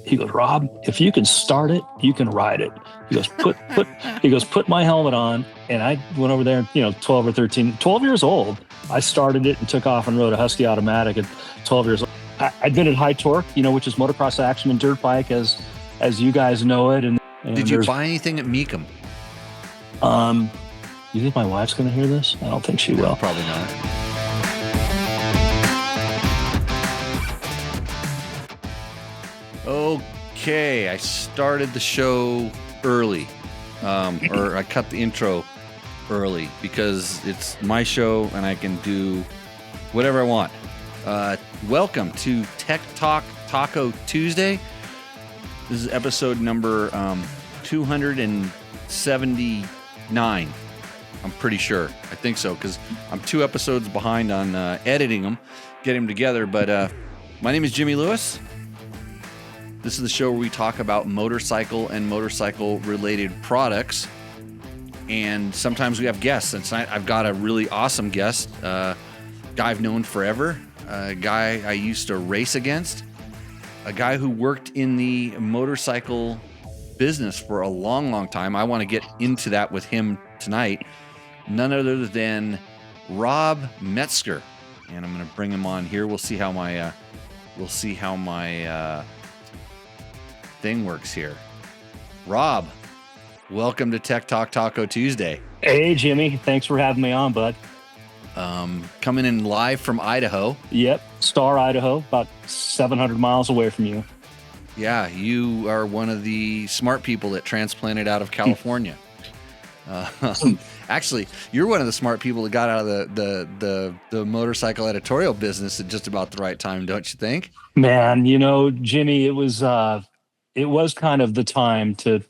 he goes, Rob, if you can start it, you can ride it. He goes, put my helmet on. And I went over there, 12 years old. I started it and took off and rode a Husky automatic at 12 years old. I'd been at high torque, which is motocross action and dirt bike as you guys know it. And did you buy anything at Meekum? You think my wife's going to hear this? I don't think she will. Probably not. Okay, I started the show early, or I cut the intro early because it's my show and I can do whatever I want. Welcome to Tech Talk Taco Tuesday. This is episode number 279. I'm pretty sure. I think so because I'm 2 episodes behind on editing them, getting them together. But my name is Jimmy Lewis. This is the show where we talk about motorcycle and motorcycle-related products. And sometimes we have guests. And tonight I've got a really awesome guest, guy I've known forever, a guy I used to race against, a guy who worked in the motorcycle business for a long, long time. I want to get into that with him tonight. None other than Robb Mesecher. And I'm going to bring him on here. We'll see how my thing works here. Robb, welcome to Tech Talk Taco Tuesday. Hey, Jimmy. Thanks for having me on, bud. Coming in live from Idaho. Yep. Star, Idaho, about 700 miles away from you. Yeah, you are one of the smart people that transplanted out of California. Actually, you're one of the smart people that got out of the motorcycle editorial business at just about the right time, don't you think? Man, Jimmy, it was kind of the time to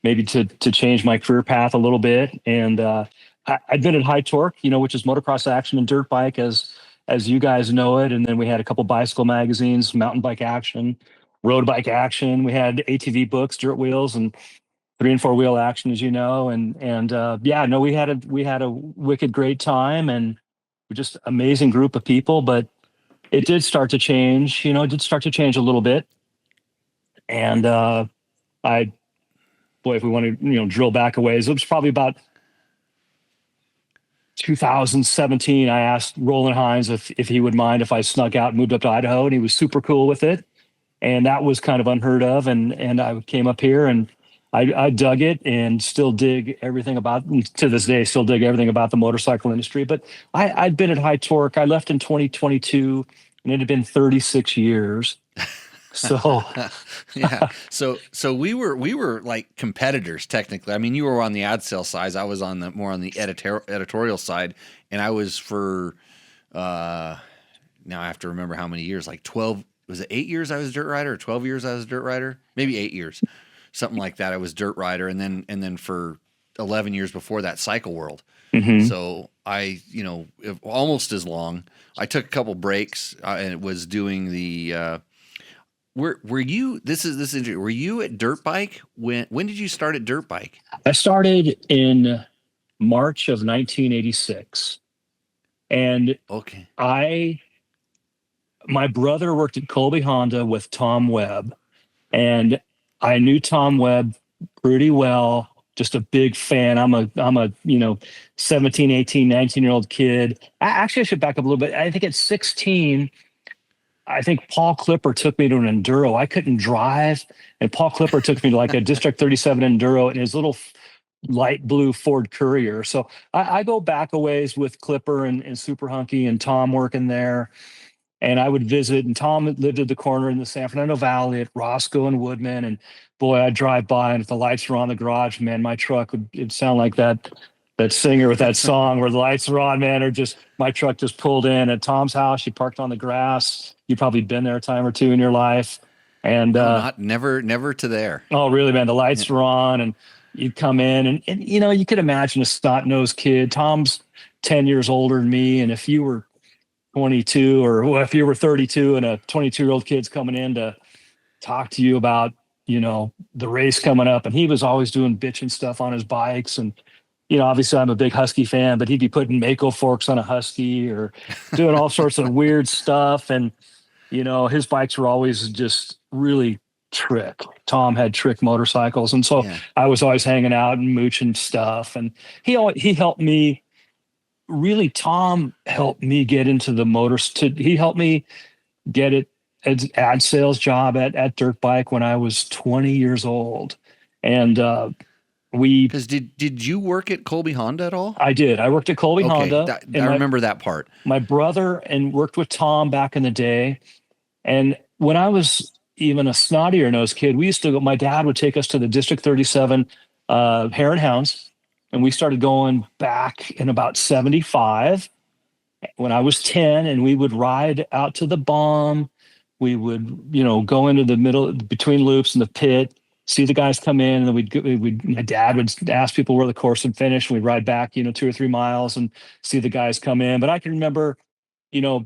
maybe to change my career path a little bit. And I'd been at High Torque, which is motocross action and dirt bike as you guys know it. And then we had a couple bicycle magazines, mountain bike action, road bike action. We had ATV books, dirt wheels, and 3 and 4 wheel action, as you know. And we had a wicked great time and just amazing group of people. But it did start to change, a little bit. And if we want to, drill back a ways, it was probably about 2017. I asked Roland Hines if he would mind if I snuck out and moved up to Idaho, and he was super cool with it. And that was kind of unheard of. And I came up here and I dug it and still dig everything about, to this day, still dig everything about the motorcycle industry. But I'd been at High Torque. I left in 2022 and it had been 36 years. So yeah. So we were like competitors technically. I mean, you were on the ad sale side. I was more on the editorial side, and I was for now I have to remember how many years, like 12, was it 8 years I was a dirt rider or 12 years I was a dirt rider? Maybe 8 years. Something like that. I was dirt rider, and then for 11 years before that, cycle world. Mm-hmm. So I, almost as long. I took a couple breaks and it was doing the. Were you? This is interesting. Were you at dirt bike? When did you start at dirt bike? I started in March of 1986, and okay. My brother worked at Colby Honda with Tom Webb, and I knew Tom Webb pretty well, just a big fan. I'm a 17, 18, 19-year-old kid. I should back up a little bit. I think at 16, I think Paul Clipper took me to an enduro. I couldn't drive, and Paul Clipper took me to like a District 37 enduro in his little light blue Ford Courier. So I go back a ways with Clipper and Super Hunky and Tom working there. And I would visit, and Tom lived at the corner in the San Fernando Valley at Roscoe and Woodman. And boy, I'd drive by, and if the lights were on the garage, man, my truck it'd sound like that singer with that song where the lights were on, man, or just my truck just pulled in at Tom's house. He parked on the grass. You've probably been there a time or two in your life. And never to there. Oh, really, man? The lights were on, and you'd come in, and you could imagine a snot-nosed kid. Tom's 10 years older than me, and if you were 22 or if you were 32 and a 22-year-old kid's coming in to talk to you about, the race coming up, and he was always doing bitching stuff on his bikes. And, obviously I'm a big Husky fan, but he'd be putting Mako forks on a Husky or doing all sorts of weird stuff. And, his bikes were always just really Trick. Tom had Trick motorcycles, and so Yeah. I was always hanging out and mooching stuff. And he helped me. Really, Tom helped me get into the motors. He helped me get it as ad sales job at Dirt Bike when I was 20 years old, and we Because did you work at Colby Honda at all? I did. I worked at Colby Okay, Honda, I and remember that part. my brother and worked with Tom back in the day. And when I was even a snottier nosed kid, we used to go, my dad would take us to the District 37 Hare and Hounds. And we started going back in about 75 when I was 10, and we would ride out to the bomb. We would, go into the middle between loops in the pit, see the guys come in, and then my dad would ask people where the course had finished. And we'd ride back, 2 or 3 miles and see the guys come in. But I can remember,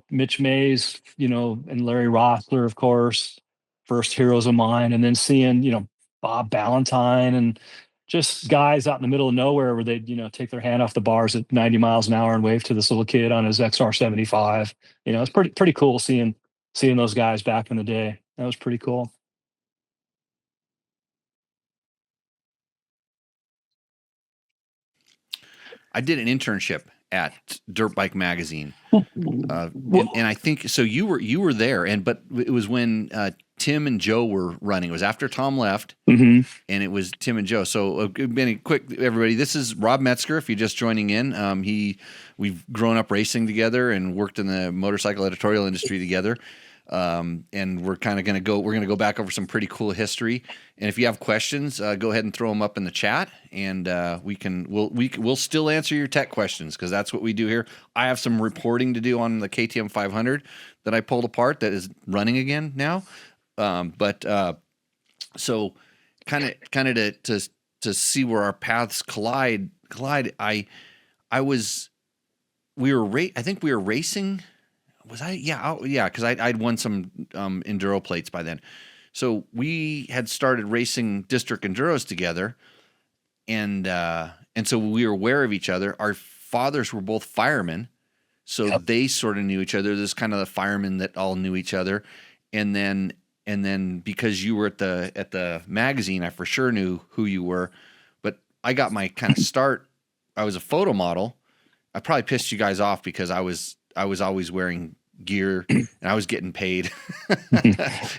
Mitch Mays, and Larry Rossler, of course, first heroes of mine, and then seeing, Bob Ballantyne and just guys out in the middle of nowhere where they'd, take their hand off the bars at 90 miles an hour and wave to this little kid on his XR75. It's pretty cool seeing those guys back in the day. That was pretty cool. I did an internship at Dirt Bike Magazine, Well, and I think so. You were there, but it was when Tim and Joe were running. It was after Tom left, mhm. and it was Tim and Joe. So, Benny, quick, everybody, this is Robb Mesecher. If you're just joining in, we've grown up racing together and worked in the motorcycle editorial industry together. And we're kind of going to go back over some pretty cool history. And if you have questions, go ahead and throw them up in the chat, and we'll still answer your tech questions, because that's what we do here. I have some reporting to do on the KTM 500 that I pulled apart that is running again now. So kind of to see where our paths collide. I think we were racing. Was I? Yeah, because I'd won some enduro plates by then. So we had started racing district enduros together, and so we were aware of each other. Our fathers were both firemen, so Yep. they sort of knew each other. There's kind of the firemen that all knew each other, and then because you were at the magazine, I for sure knew who you were. But I got my kind of start. I was a photo model. I probably pissed you guys off because I was always wearing gear and I was getting paid.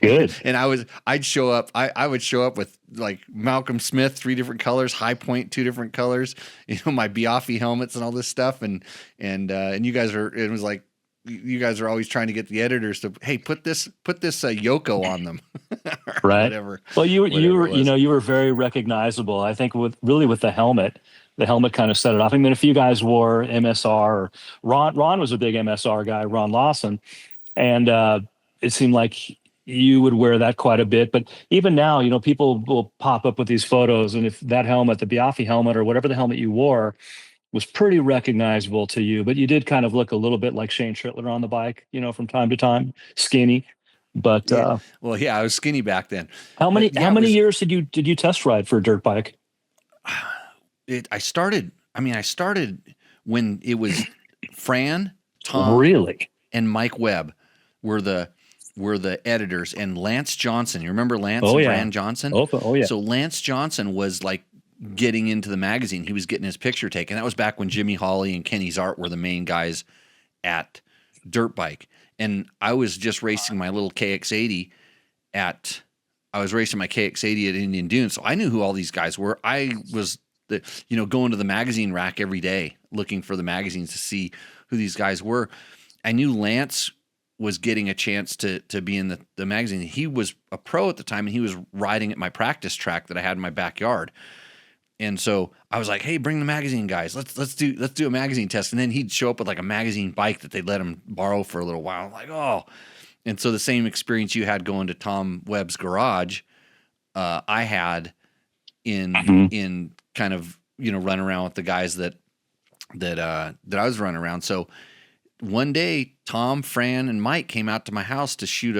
Good. And I would show up with like Malcolm Smith, 3 different colors, High Point, 2 different colors, my Biaffi helmets and all this stuff. And you guys are always trying to get the editors to, hey, put this Yoko on them. Right. Whatever. Well, you were, Whatever it was. you were very recognizable. I think with the helmet. The helmet kind of set it off. I mean, a few guys wore MSR. Or Ron was a big MSR guy, Ron Lawson, and it seemed like you would wear that quite a bit. But even now, people will pop up with these photos, and if that helmet, the Biaffi helmet, or whatever the helmet you wore, was pretty recognizable to you, but you did kind of look a little bit like Shane Trittler on the bike, from time to time, skinny. But Yeah. Well, yeah, I was skinny back then. how many But yeah, how it many was- years did you test ride for a dirt bike? I started when it was Fran, Tom, Really? and Mike Webb were the editors, and Lance Johnson. You remember Lance Oh, and yeah. Fran Johnson? Oh yeah. So Lance Johnson was like getting into the magazine. He was getting his picture taken. That was back when Jimmy Hawley and Kenny Zart were the main guys at Dirt Bike. And I was just racing my little KX80 at Indian Dunes. So I knew who all these guys were. I was going to the magazine rack every day looking for the magazines to see who these guys were. I knew Lance was getting a chance to be in the magazine. He was a pro at the time, and he was riding at my practice track that I had in my backyard. And so I was like, "Hey, bring the magazine guys. Let's do a magazine test." And then he'd show up with like a magazine bike that they'd let him borrow for a little while. I'm like, oh. And so the same experience you had going to Tom Webb's garage, I had in kind of run around with the guys that I was running around. So one day, Tom, Fran, and Mike came out to my house to shoot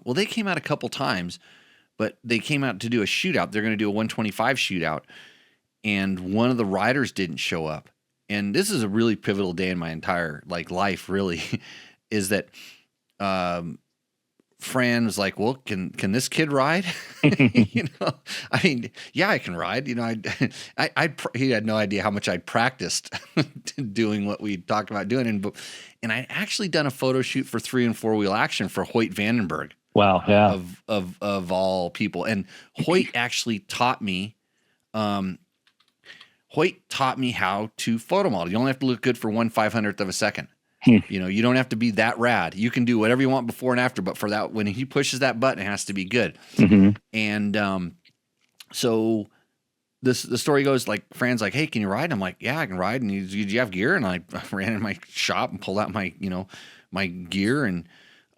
they came out a couple times, but they came out to do a shootout. They're going to do a 125 shootout, and one of the riders didn't show up. And this is a really pivotal day in my entire life, really, is that Fran was like, "Well, can this kid ride?" You know, I mean, yeah, I can ride. You know, he had no idea how much I'd practiced doing what we talked about doing, and I actually done a photo shoot for 3 and 4 wheel action for Hoyt Vandenberg. Wow. Yeah. Of all people, and Hoyt actually taught me. Hoyt taught me how to photo model. You only have to look good for 1/500th of a second. You know, you don't have to be that rad. You can do whatever you want before and after, but for that, when he pushes that button, it has to be good. Mm-hmm. And so the story goes, like, Fran's like, "Hey, can you ride?" And I'm like, "Yeah, I can ride." And he's, "Do you have gear?" And I ran in my shop and pulled out my gear, and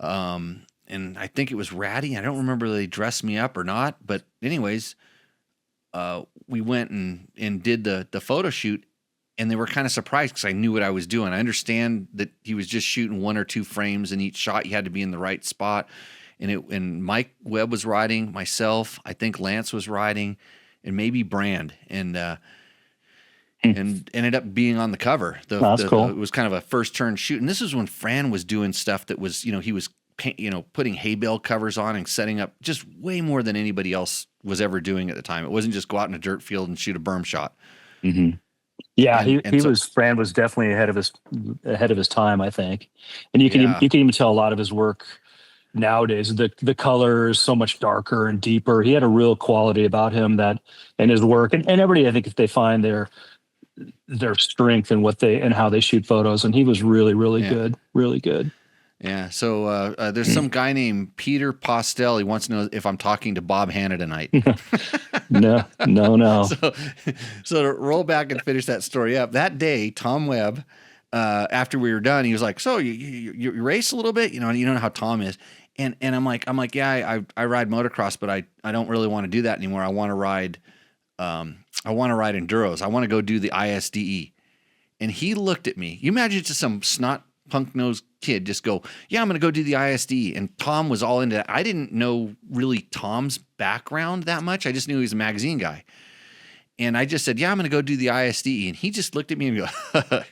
I think it was ratty. I don't remember if they dressed me up or not, but anyways, we went and did the photo shoot. And they were kind of surprised because I knew what I was doing. I understand that he was just shooting 1 or 2 frames in each shot. You had to be in the right spot. And Mike Webb was riding, myself, I think Lance was riding, and maybe Brand. And ended up being on the cover. That's cool. It was kind of a first turn shoot. And this is when Fran was doing stuff that was, he was putting hay bale covers on and setting up just way more than anybody else was ever doing at the time. It wasn't just go out in a dirt field and shoot a berm shot. Mm-hmm. Yeah, Fran was definitely ahead of his time, I think. And you can even tell a lot of his work nowadays. The color is so much darker and deeper. He had a real quality about him that in his work, and everybody, I think, if they find their strength and how they shoot photos, and he was really, really good, really good. Yeah. So there's some guy named Peter Postel. He wants to know if I'm talking to Bob Hanna tonight. No. So to roll back and finish that story up, that day, Tom Webb, after we were done, he was like, "So you race a little bit? You know how Tom is." And I'm like, "Yeah, I ride motocross, but I don't really want to do that anymore. I want to ride enduros. I want to go do the ISDE." And he looked at me. You imagine just some snot punk-nosed kid just go, "Yeah, I'm going to go do the ISD." And Tom was all into that. I didn't know really Tom's background that much. I just knew he was a magazine guy. And I just said, "Yeah, I'm going to go do the ISD." And he just looked at me and go,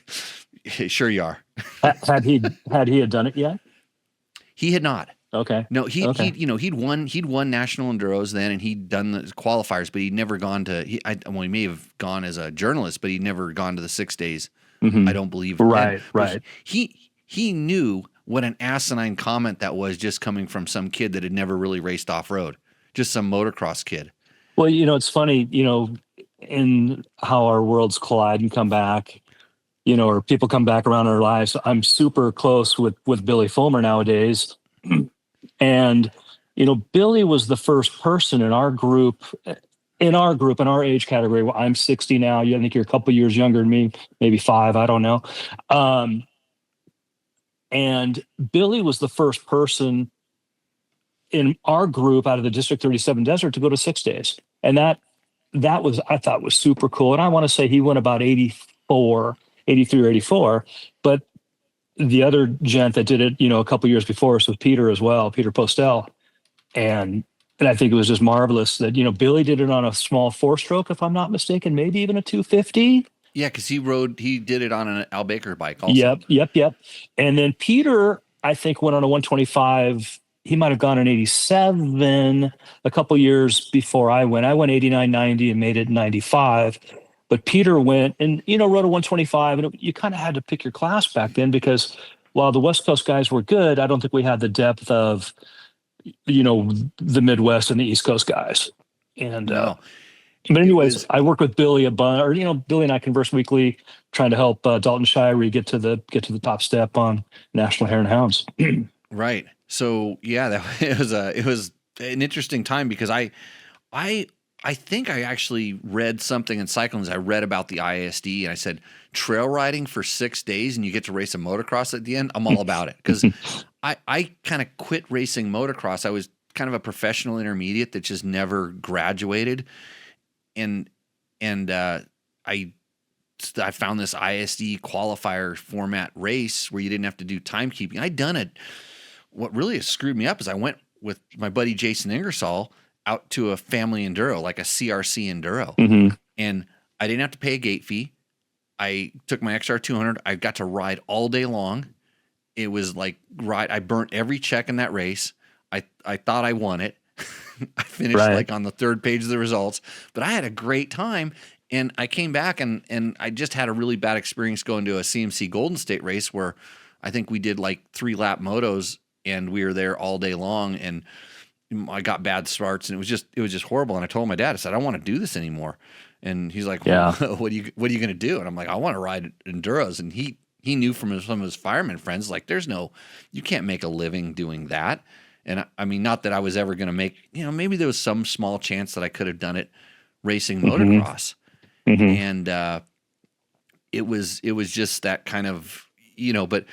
"Sure you are." Had he done it yet? He had not. Okay. No, he'd won national enduros then, and he'd done the qualifiers, but he'd never gone to. He may have gone as a journalist, but he'd never gone to the 6 days. Mm-hmm. I don't believe. Right. He knew what an asinine comment that was, just coming from some kid that had never really raced off road, just some motocross kid. Well, it's funny, in how our worlds collide and come back, or people come back around our lives. I'm super close with Billy Fulmer nowadays. And, Billy was the first person in our age category. Well, I'm 60 now. I think you're a couple years younger than me, maybe 5. I don't know. And Billy was the first person in our group out of the District 37 Desert to go to 6 days. And that I thought was super cool. And I want to say he went about 83 or 84, but the other gent that did it, a couple years before us was Peter as well, Peter Postel. And I think it was just marvelous that, Billy did it on a small 4-stroke, if I'm not mistaken, maybe even a 250. Yeah, because he did it on an Al Baker bike also. Yep. And then Peter, I think, went on a 125. He might have gone in 87 a couple years before I went. I went 89, 90 and made it 95. But Peter went and, rode a 125. And you kind of had to pick your class back then because while the West Coast guys were good, I don't think we had the depth of, the Midwest and the East Coast guys. And no. But anyways, I work with Billy a bunch, or Billy and I converse weekly, trying to help Dalton Shirey get to the top step on National Hare and Hounds. Right. So yeah, it was an interesting time because I think I actually read something in cycling. I read about the ISD and I said, trail riding for 6 days and you get to race a motocross at the end. I'm all about it because I kind of quit racing motocross. I was kind of a professional intermediate that just never graduated. And I found this ISD qualifier format race where you didn't have to do timekeeping. I'd done it. What really has screwed me up is I went with my buddy Jason Ingersoll out to a family enduro, like a CRC enduro. Mm-hmm. And I didn't have to pay a gate fee. I took my XR200. I got to ride all day long. It was like I burnt every check in that race. I thought I won it. I finished Right. like on the third page of the results, but I had a great time. And I came back and I just had a really bad experience going to a CMC Golden State race where I think we did like 3-lap motos and we were there all day long, and I got bad starts, and it was just horrible. And I told my dad, I said, I don't want to do this anymore. And he's like, Yeah. what are you going to do? And I'm like, I want to ride enduros. And he knew from some of his fireman friends, like, you can't make a living doing that. And I mean, not that I was ever going to make, maybe there was some small chance that I could have done it racing motocross. And it was just that kind of, but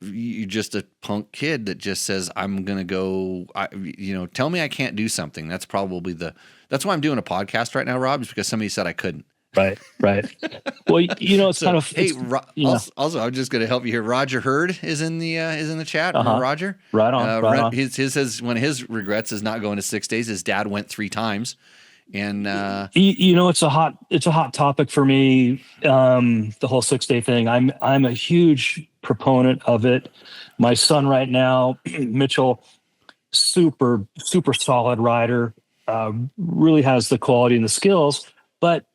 you're just a punk kid that just says, I'm going to go, tell me I can't do something. That's probably that's why I'm doing a podcast right now, Rob, is because somebody said I couldn't. Right. Well, it's So, kind of, hey, also, I'm just going to help you here. Roger Hurd is in the chat. Remember Roger? Right on. His says one of his regrets is not going to 6 days. His dad went 3 times. And it's a hot topic for me. The whole 6-day thing. I'm a huge proponent of it. My son right now, Mitchell, super solid rider, really has the quality and the skills, but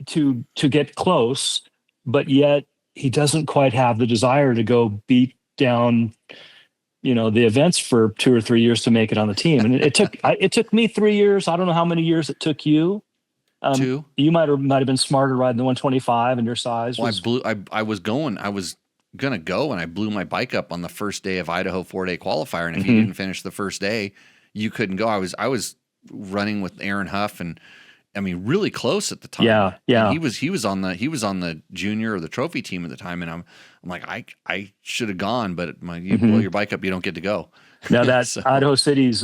to get close, but yet he doesn't quite have the desire to go beat down the events for 2 or 3 years to make it on the team. And it took me 3 years. I don't know how many years it took you. 2. You might have been smarter riding the 125 and your size. Well, I was gonna go, and I blew my bike up on the first day of Idaho 4-day qualifier. And if you didn't finish the first day, you couldn't go. I was running with Aaron Huff, and I mean, really close at the time. Yeah. And he was on the junior or the trophy team at the time, and I'm like, I should have gone, but you blow your bike up, you don't get to go. Now that Idaho City's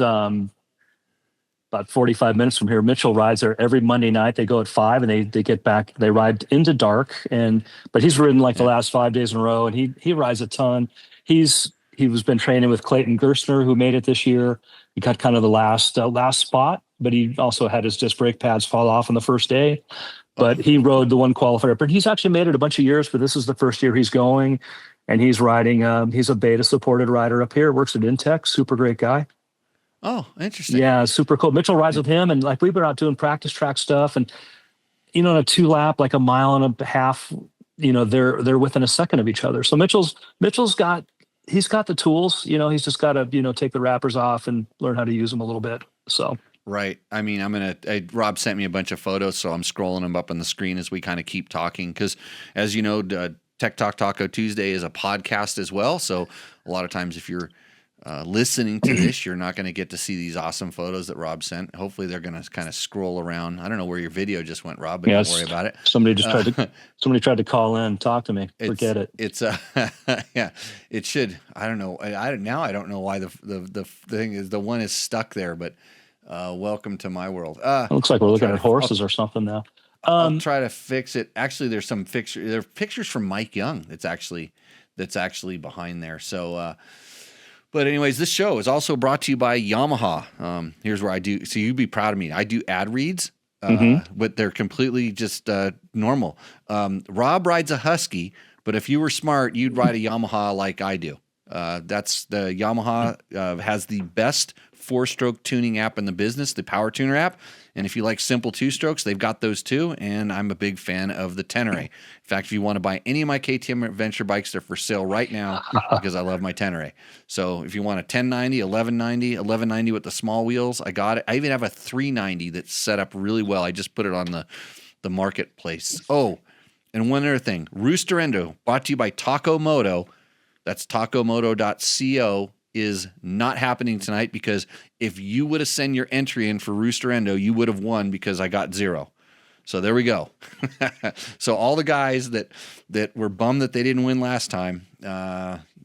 about 45 minutes from here. Mitchell rides there every Monday night. They go at 5 and they get back. They ride into dark, but he's ridden like the last 5 days in a row, and he rides a ton. He was been training with Clayton Gerstner, who made it this year. He got kind of the last spot, but he also had his disc brake pads fall off on the first day. But he rode the one qualifier. But he's actually made it a bunch of years, but this is the first year he's going, and he's riding. He's a beta supported rider up here. Works at Intech. Super great guy. Oh, interesting. Yeah, super cool. Mitchell rides with him, and like we've been out doing practice track stuff, and on a 2-lap, like a mile and a half, they're within a second of each other. So Mitchell's got the tools. He's just got to take the wrappers off and learn how to use them a little bit. So right. I mean, Rob sent me a bunch of photos, so I'm scrolling them up on the screen as we kind of keep talking, because as you know, Tech Talk Taco Tuesday is a podcast as well. So a lot of times if you're listening to this, you're not going to get to see these awesome photos that Rob sent. Hopefully they're going to kind of scroll around. I don't know where your video just went, Rob, but don't worry about it. Somebody tried to call in, talk to me. Forget it. It's yeah, it should. I don't know. I don't know why the thing is, the one is stuck there, but welcome to my world. It looks like we're looking at horses or something now. I'll try to fix it. Actually, there's some pictures. There are pictures from Mike Young that's actually behind there. So but anyways, this show is also brought to you by Yamaha. Here's where I do. So you'd be proud of me. I do ad reads, but they're completely just normal. Rob rides a Husky, but if you were smart, you'd ride a Yamaha like I do. That's the Yamaha has the best 4-stroke tuning app in the business, the Power Tuner app. And if you like simple 2-strokes, they've got those too. And I'm a big fan of the Tenere. In fact, if you want to buy any of my KTM Adventure bikes, they're for sale right now because I love my Tenere. So if you want a 1090, 1190 with the small wheels, I got it. I even have a 390 that's set up really well. I just put it on the marketplace. Oh, and one other thing, Rooster Endo, brought to you by Taco Moto. That's tacomoto.co. is not happening tonight, because if you would have sent your entry in for Rooster Endo, you would have won, because I got 0. So there we go. So all the guys that were bummed that they didn't win last time,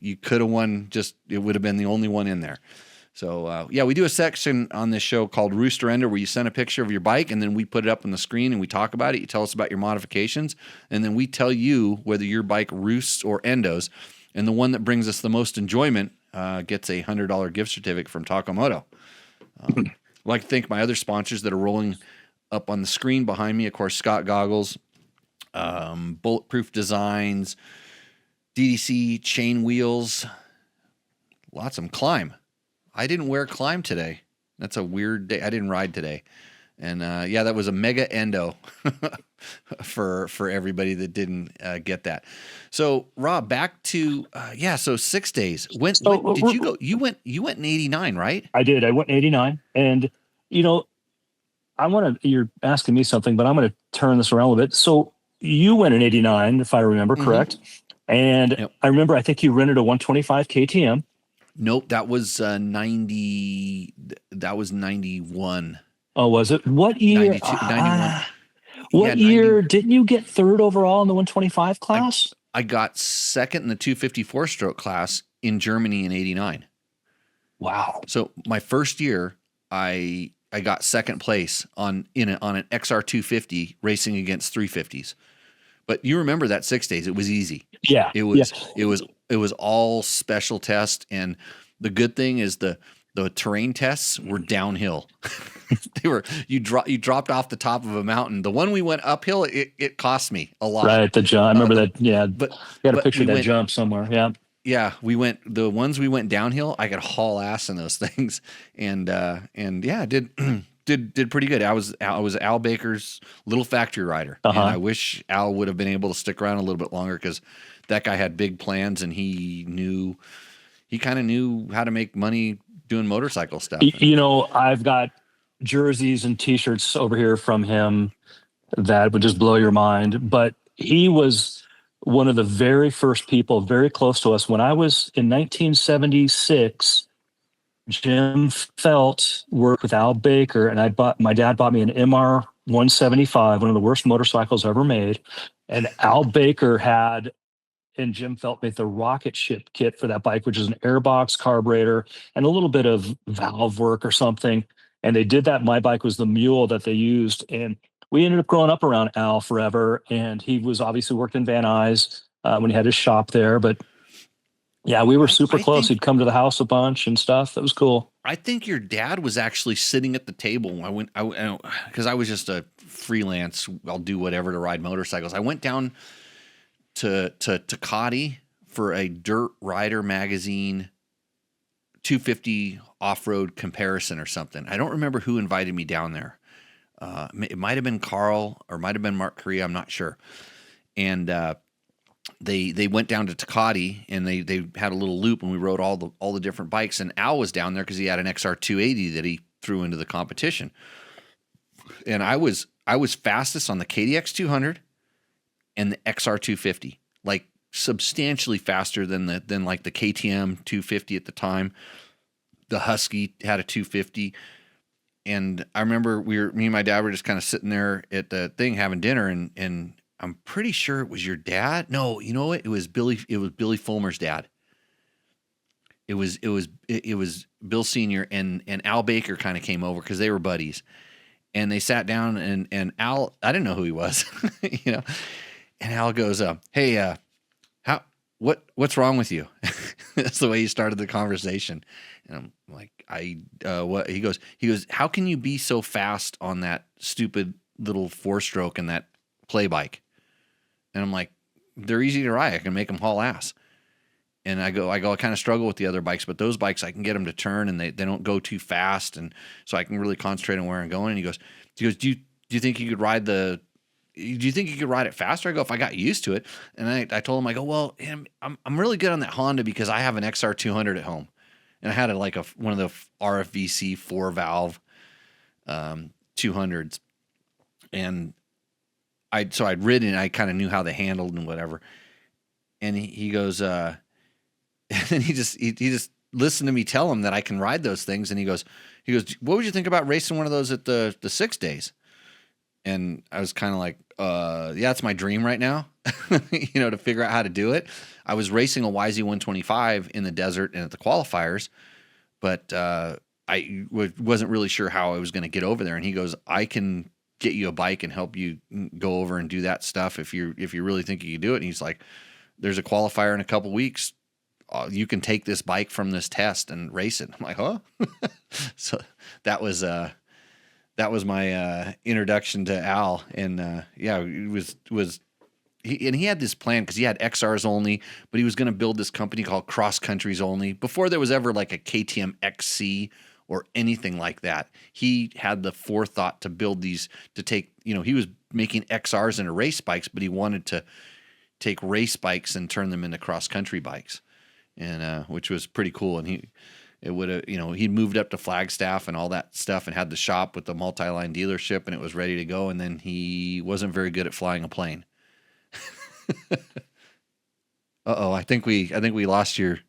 you could have won. It would have been the only one in there. So yeah, we do a section on this show called Rooster Ender, where you send a picture of your bike, and then we put it up on the screen and we talk about it. You tell us about your modifications, and then we tell you whether your bike roosts or endos. And the one that brings us the most enjoyment gets a $100 gift certificate from Takomoto. I'd like to thank my other sponsors that are rolling up on the screen behind me. Of course, Scott Goggles, Bulletproof Designs, DDC Chain Wheels, lots of them. Climb. I didn't wear climb today. That's a weird day. I didn't ride today. And yeah, that was a mega endo for everybody that didn't get that. So Rob, back to so 6 days. So When did you go? You went in '89, right? I did. I went in '89, and you know, you're asking me something, but I'm going to turn this around a little bit. So you went in '89, if I remember correct. And Yep. I remember, I think you rented a 125 KTM. Nope, that was 90. That was 91. Oh, was it? What year? 92, 91. What Yeah, year didn't you get third overall in the 125 class? I got second in the 254 stroke class in Germany in '89. Wow. So my first year, I got second place on an XR 250 racing against 350s. But you remember that 6 days? It was easy. Yeah. It was all special test, and the good thing is the terrain tests were downhill. You dropped off the top of a mountain. The one we went uphill, it cost me a lot. Right, the jump. I remember that. Yeah, but you got a picture of that jump somewhere. Yeah. Yeah, the ones we went downhill, I could haul ass in those things, and yeah, did pretty good. I was Al Baker's little factory rider, and I wish Al would have been able to stick around a little bit longer, because that guy had big plans, and he kind of knew how to make money doing motorcycle stuff. I've got jerseys and T-shirts over here from him that would just blow your mind. But he was one of the very first people very close to us. When I was in 1976, Jim Felt worked with Al Baker, and my dad bought me an MR 175, one of the worst motorcycles ever made. And Al Baker and Jim Felt made the rocket ship kit for that bike, which is an airbox carburetor and a little bit of valve work or something. And they did that. My bike was the mule that they used. And we ended up growing up around Al forever. And he was obviously worked in Van Nuys when he had his shop there. But yeah, we were super close. He'd come to the house a bunch and stuff. That was cool. I think your dad was actually sitting at the table. Because I was just a freelance. I'll do whatever to ride motorcycles. I went down to Tecate for a Dirt Rider magazine 250 off-road comparison or something. I don't remember who invited me down there. It might have been Carl, or might have been Mark Correa. I'm not sure. And they went down to Tecate, and they had a little loop, and we rode all the different bikes. And Al was down there because he had an XR 280 that he threw into the competition. And I was fastest on the KDX 200 and the XR 250, like substantially faster than like the KTM 250 at the time. The Husky had a 250. And I remember me and my dad were just kind of sitting there at the thing having dinner, and I'm pretty sure it was your dad. No, you know what? It was Billy Fulmer's dad. It was Bill Sr. and Al Baker kind of came over because they were buddies. And they sat down, and Al, I didn't know who he was, And Al goes, "Hey, what's wrong with you?" That's the way he started the conversation. And I'm like, what? He goes, "How can you be so fast on that stupid little 4-stroke and that play bike?" And I'm like, "They're easy to ride. I can make them haul ass." And I kind of struggle with the other bikes, but those bikes I can get them to turn, and they don't go too fast, and so I can really concentrate on where I'm going. And he goes, "Do you think you could ride it faster?" I go, "If I got used to it." And I told him, I go, "Well, I'm really good on that Honda because I have an XR 200 at home." And I had one of the RFVC 4-valve 200s. And I'd ridden, and I kind of knew how they handled and whatever. And he goes, and then he just listened to me tell him that I can ride those things. And he goes, "What would you think about racing one of those at the 6 days?" And I was kind of like, yeah, it's my dream right now, to figure out how to do it. I was racing a YZ125 in the desert and at the qualifiers, but I wasn't really sure how I was going to get over there. And he goes, "I can get you a bike and help you go over and do that stuff if you really think you can do it." And he's like, "There's a qualifier in a couple weeks. You can take this bike from this test and race it." I'm like, "Huh?" So that was my introduction to Al, and yeah, it was he had this plan because he had XRs only, but he was going to build this company called Cross Countries Only before there was ever like a KTM XC or anything like that. He had the forethought to build these to take, he was making XRs into race bikes, but he wanted to take race bikes and turn them into cross country bikes, and which was pretty cool. And he moved up to Flagstaff and all that stuff and had the shop with the multi-line dealership, and it was ready to go. And then he wasn't very good at flying a plane. Uh-oh, I think we lost your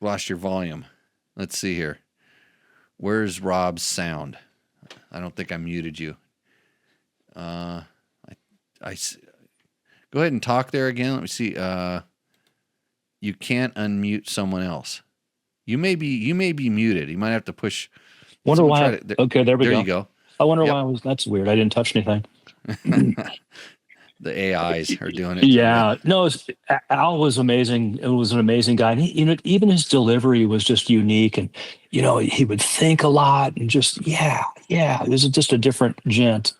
volume. Let's see here. Where's Robb's sound? I don't think I muted you. I go ahead and talk there again. Let me see. You can't unmute someone else. You may be muted. You might have to push. Wonder why. Okay, there we go. There you go. I wonder why that's weird. I didn't touch anything. The AIs are doing it. Yeah, no, Al was amazing. It was an amazing guy. And he, even his delivery was just unique. And, he would think a lot and just, it was just a different gent.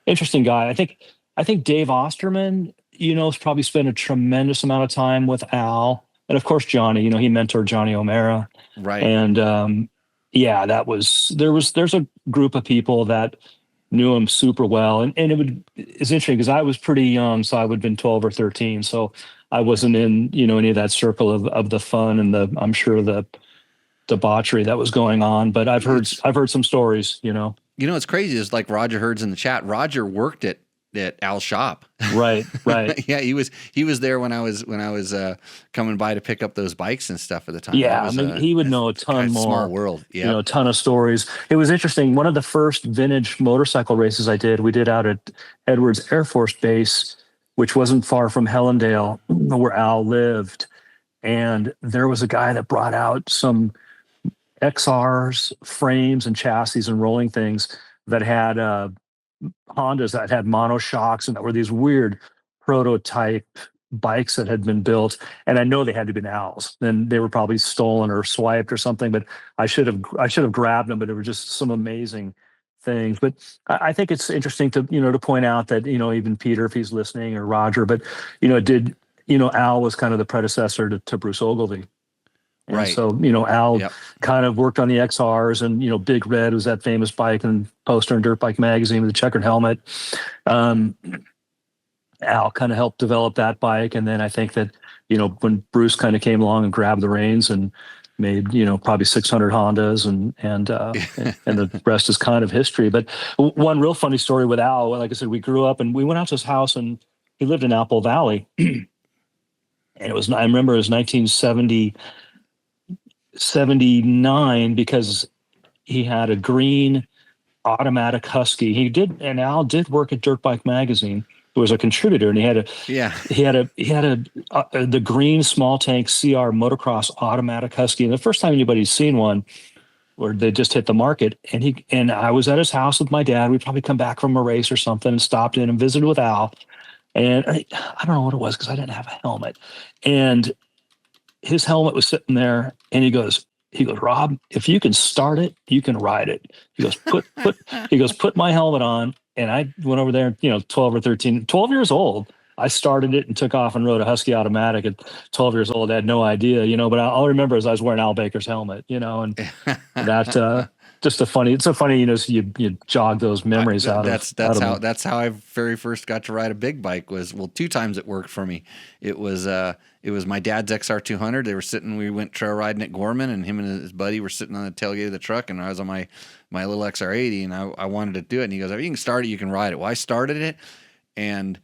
Interesting guy. I think Dave Osterman, has probably spent a tremendous amount of time with Al. And of course, Johnny, he mentored Johnny O'Mara. Right. And, there's a group of people that knew him super well. And it's interesting because I was pretty young, so I would have been 12 or 13. So I wasn't in, any of that circle of the fun and I'm sure the debauchery that was going on. But I've heard some stories, It's crazy. It's like Roger Hurd's in the chat. Roger worked at Al's shop. Right. Yeah, he was there when I was coming by to pick up those bikes and stuff at the time. Yeah, he would know a ton more. Small world. Yeah, a ton of stories. It was interesting. One of the first vintage motorcycle races we did out at Edwards Air Force Base, which wasn't far from Hellendale, where Al lived. And there was a guy that brought out some XRs, frames and chassis and rolling things that had Hondas that had monoshocks, and that were these weird prototype bikes that had been built. And I know they had to be Al's, and they were probably stolen or swiped or something, but I should have grabbed them. But it were just some amazing things. But I think it's interesting to point out that, even Peter, if he's listening, or Roger, but Al was kind of the predecessor to Bruce Ogilvy. And right. So, Al kind of worked on the XRs, and, Big Red was that famous bike and poster in Dirt Bike Magazine with the checkered helmet. Al kind of helped develop that bike. And then I think that, when Bruce kind of came along and grabbed the reins and made, probably 600 Hondas and the rest is kind of history. But one real funny story with Al, like I said, we grew up and we went out to his house, and he lived in Apple Valley. And I remember it was 1979 because he had a green automatic Husky. Al did work at Dirt Bike Magazine. He was a contributor, and he had the green small tank CR motocross automatic Husky. And the first time anybody's seen one, where they just hit the market, and I was at his house with my dad. We'd probably come back from a race or something and stopped in and visited with Al. And I don't know what it was because I didn't have a helmet. And his helmet was sitting there, and he goes, Robb, if you can start it, you can ride it. He goes, put my helmet on. And I went over there, 12 years old. I started it and took off and rode a Husky automatic at 12 years old. I had no idea, but I'll remember as I was wearing Al Baker's helmet, and that, it's a funny, you jog those memories out. That's how I very first got to ride a big bike was, 2 times it worked for me. It was my dad's XR200. We went trail riding at Gorman, and him and his buddy were sitting on the tailgate of the truck, and I was on my little XR80, and I wanted to do it. And he goes, if you can start it, you can ride it. Well, I started it, and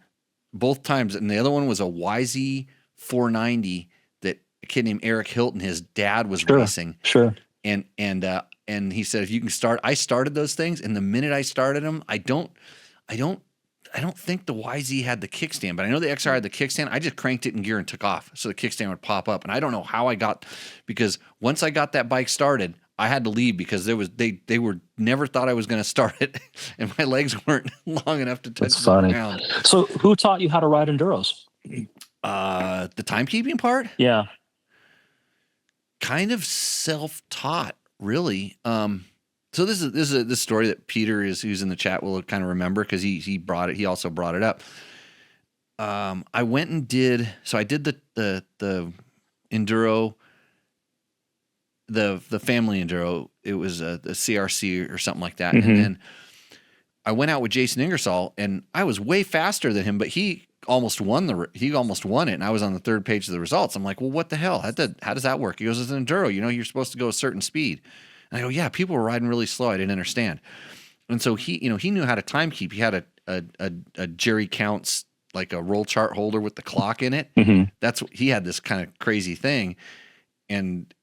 both times, and the other one was a YZ 490 that a kid named Eric Hilton, his dad was racing. Sure. And he said, if you can start, I started those things. And the minute I started them, I don't think the YZ had the kickstand, but I know the XR had the kickstand. I just cranked it in gear and took off, so the kickstand would pop up. And I don't know how because once I got that bike started, I had to leave because they were never thought I was going to start it, and my legs weren't long enough to touch the ground. So who taught you how to ride enduros? The timekeeping part? Yeah. Kind of self-taught, really. So this is this story that Peter who's in the chat will kind of remember because he also brought it up. I went and did, so I did the enduro, the family enduro. It was a CRC or something like that. And then I went out with Jason Ingersoll, and I was way faster than him, but he almost won it, and I was on the third page of the results. I'm like, well, what the hell? How does that work? He goes, it's an enduro. You're supposed to go a certain speed. And I go, yeah, people were riding really slow. I didn't understand. And so he knew how to time keep. He had a Jerry Counts, like a roll chart holder with the clock in it. He had this kind of crazy thing.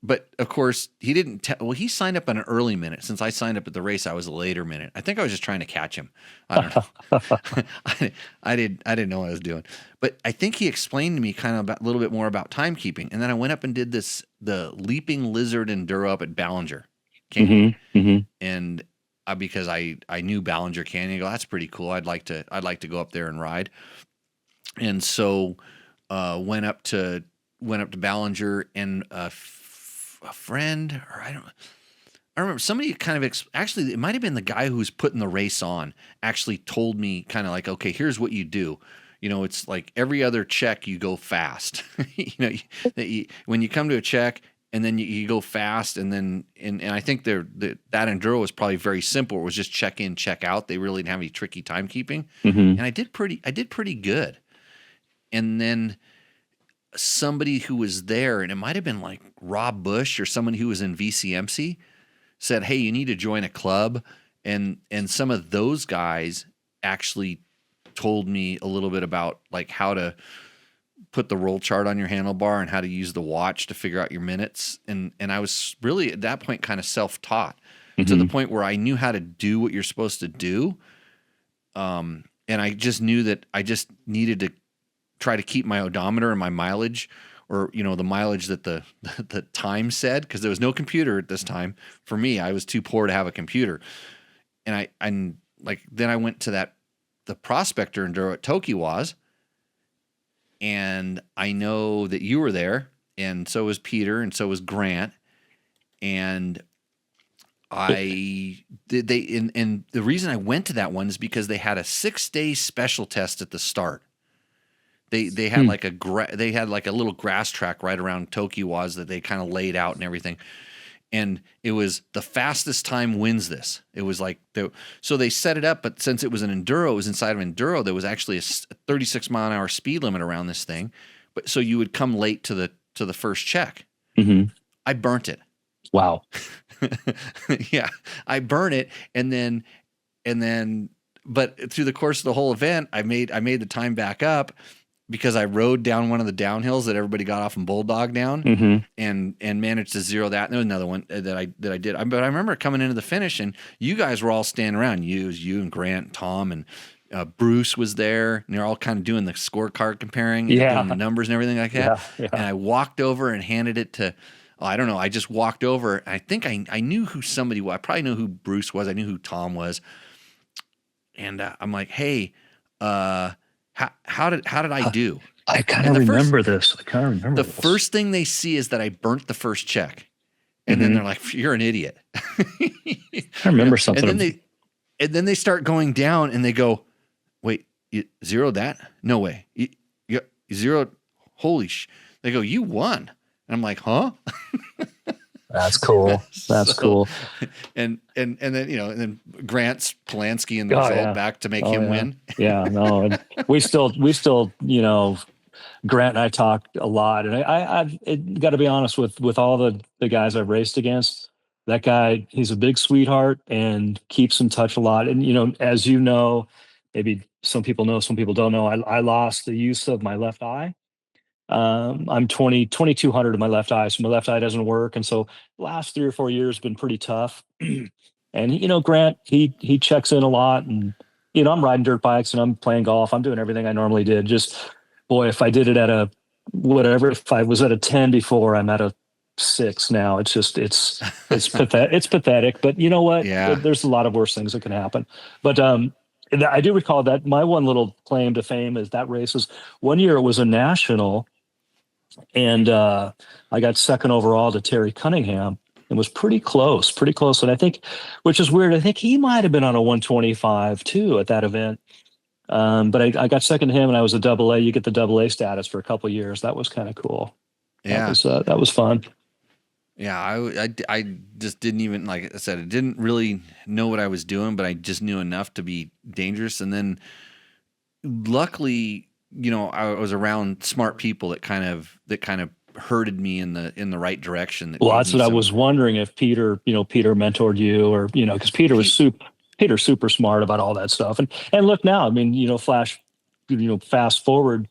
But of course he didn't he signed up at an early minute. Since I signed up at the race, I was a later minute. I think I was just trying to catch him. I don't know. I didn't know what I was doing, but I think he explained to me kind of a little bit more about timekeeping. And then I went up and did the Leaping Lizard Enduro up at Ballinger Canyon. And because I knew Ballinger Canyon, I go, that's pretty cool. I'd like to go up there and ride. And so, went up to Ballinger, and a friend, or I remember somebody kind of actually, it might have been the guy who was putting the race on, actually told me kind of like, okay, here's what you do. It's like every other check you go fast. When you come to a check, and then you go fast, and then and I think that enduro was probably very simple. It was just check in, check out. They really didn't have any tricky timekeeping, and I did pretty good. And then somebody who was there, and it might have been like Rob Bush or someone who was in VCMC, said, hey, you need to join a club. And some of those guys actually told me a little bit about like how to put the roll chart on your handlebar and how to use the watch to figure out your minutes. And I was really at that point kind of self-taught to the point where I knew how to do what you're supposed to do. And I just knew that I just needed to try to keep my odometer and my mileage, or the mileage that the time said, because there was no computer at this time. For me, I was too poor to have a computer. And then I went to the Prospector Enduro at Tokiwas, and I know that you were there, and so was Peter, and so was Grant, and and the reason I went to that one is because they had a 6-day special test at the start. They had like a little grass track right around Tokiwas that they kind of laid out and everything. And it was the fastest time wins this. It was like, so they set it up, but since it was an enduro, it was inside of enduro, there was actually a 36 mile an hour speed limit around this thing. But so you would come late to the first check. I burnt it. Wow. Yeah, I burnt it. And then, but through the course of the whole event, I made the time back up, because I rode down one of the downhills that everybody got off and bulldog down, and managed to zero that. And there was another one that I did. But I remember coming into the finish, and you guys were all standing around. You and Grant, and Tom, and Bruce was there, and they're all kind of doing the scorecard comparing, doing the numbers and everything like that. Yeah. And I walked over and handed it to, I don't know. I just walked over. I think I knew who somebody was. I probably knew who Bruce was. I knew who Tom was. And I'm like, hey, how did I do? I kind of remember this. The first thing they see is that I burnt the first check, and then they're like, "You're an idiot." I remember something. And then they start going down, and they go, "Wait, you zeroed that? No way! You zeroed? Holy sh!" They go, "You won," and I'm like, "Huh?" That's cool. That's cool. And then and then Grant's Polanski and the result back to make him win. Yeah, no, and we still Grant and I talked a lot, and I've got to be honest with all the guys I've raced against. That guy, he's a big sweetheart and keeps in touch a lot. And as you know, maybe some people know, some people don't know. I lost the use of my left eye. I'm 2200 of my left eye, so my left eye doesn't work. And so the last 3 or 4 years have been pretty tough. And, Grant, he checks in a lot, and, I'm riding dirt bikes and I'm playing golf. I'm doing everything I normally did. Just, boy, if I did it at if I was at a 10 before, I'm at a 6 now. It's just, it's pathetic. It's pathetic, but you know what? Yeah. There's a lot of worse things that can happen. But, I do recall that my one little claim to fame is that race is one year it was a national, and I got second overall to Terry Cunningham. It was pretty close. And I think, which is weird, I think he might have been on a 125 too at that event. But I got second to him, and I was a double A. You get the double A status for a couple of years. That was kind of cool. Yeah. That was fun. Yeah, I just didn't even, like I said, I didn't really know what I was doing, but I just knew enough to be dangerous. And then luckily, I was around smart people that kind of herded me in the right direction. That Well, gave that's me what I some. was wondering if Peter mentored you, or because He, Peter's super smart about all that stuff. And look now, I mean, fast forward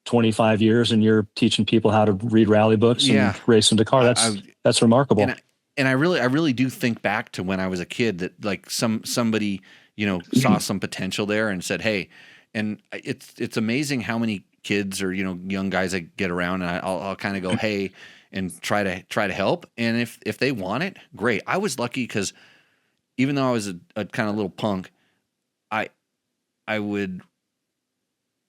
25 years, and you're teaching people how to read rally books yeah, and race in Dakar. I That's and remarkable. I really do think back to when I was a kid that like somebody saw some potential there and said, hey, and it's amazing how many kids or young guys I get around, and I'll kind of go, hey, and try to help, and if they want it, great. I was lucky because even though I was a kind of little punk, I I would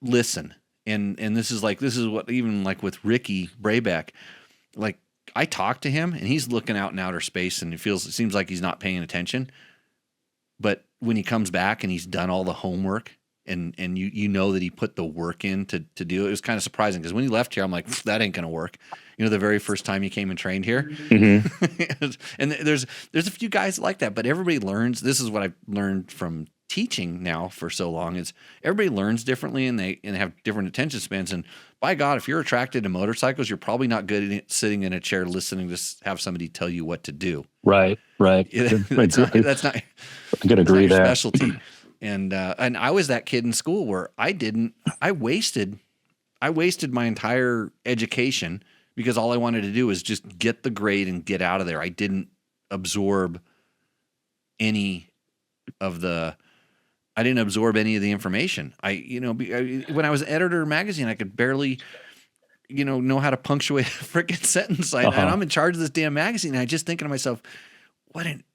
listen, and this is what, even like with Ricky Brayback, like I talk to him and he's looking out in outer space and it seems like he's not paying attention. But when he comes back and he's done all the homework and you know that he put the work in to do it, it was kind of surprising because when he left here, I'm like, that ain't gonna work. The very first time he came and trained here, Hmm. and there's a few guys like that, but everybody learns. This is what I've learned from teaching now for so long is everybody learns differently and they have different attention spans. And by God, if you're attracted to motorcycles, you're probably not good at sitting in a chair listening to have somebody tell you what to do. Right, right. That's not that's not I could that's not agree your there. specialty. And I was that kid in school where I wasted my entire education because all I wanted to do was just get the grade and get out of there. I didn't absorb any of the information. When I was editor of magazine, I could barely know how to punctuate a freaking sentence. And Uh-huh. I'm in charge of this damn magazine. And I just thinking to myself,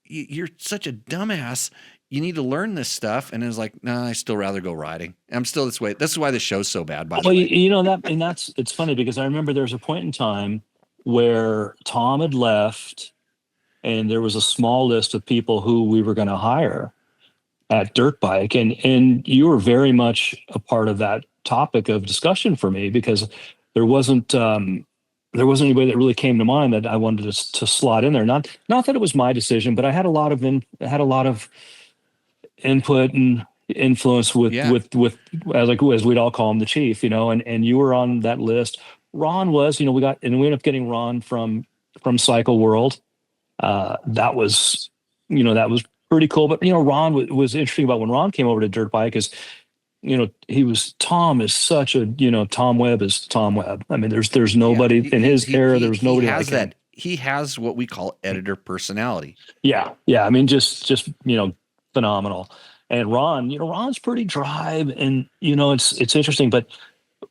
you're such a dumbass. You need to learn this stuff. And it was like, nah, I still rather go riding. I'm still this way. This is why the show's so bad, by the Well, way. it's funny because I remember there was a point in time where Tom had left, and there was a small list of people who we were going to hire at Dirt Bike, and you were very much a part of that topic of discussion for me because there wasn't anybody that really came to mind that I wanted to slot in there. Not that it was my decision, but I had a lot of input and influence Yeah. with as we'd all call him, the chief, and you were on that list. Ron was, we ended up getting Ron from Cycle World. That was pretty cool. But Ron was interesting about when Ron came over to Dirt Bike is, Tom is such a, Tom Webb is Tom Webb. I mean, there's Yeah. nobody in his era. There was He nobody has like him. that. He has what we call editor personality. Yeah, yeah. I mean, just phenomenal. And Ron, Ron's pretty dry, and it's interesting. But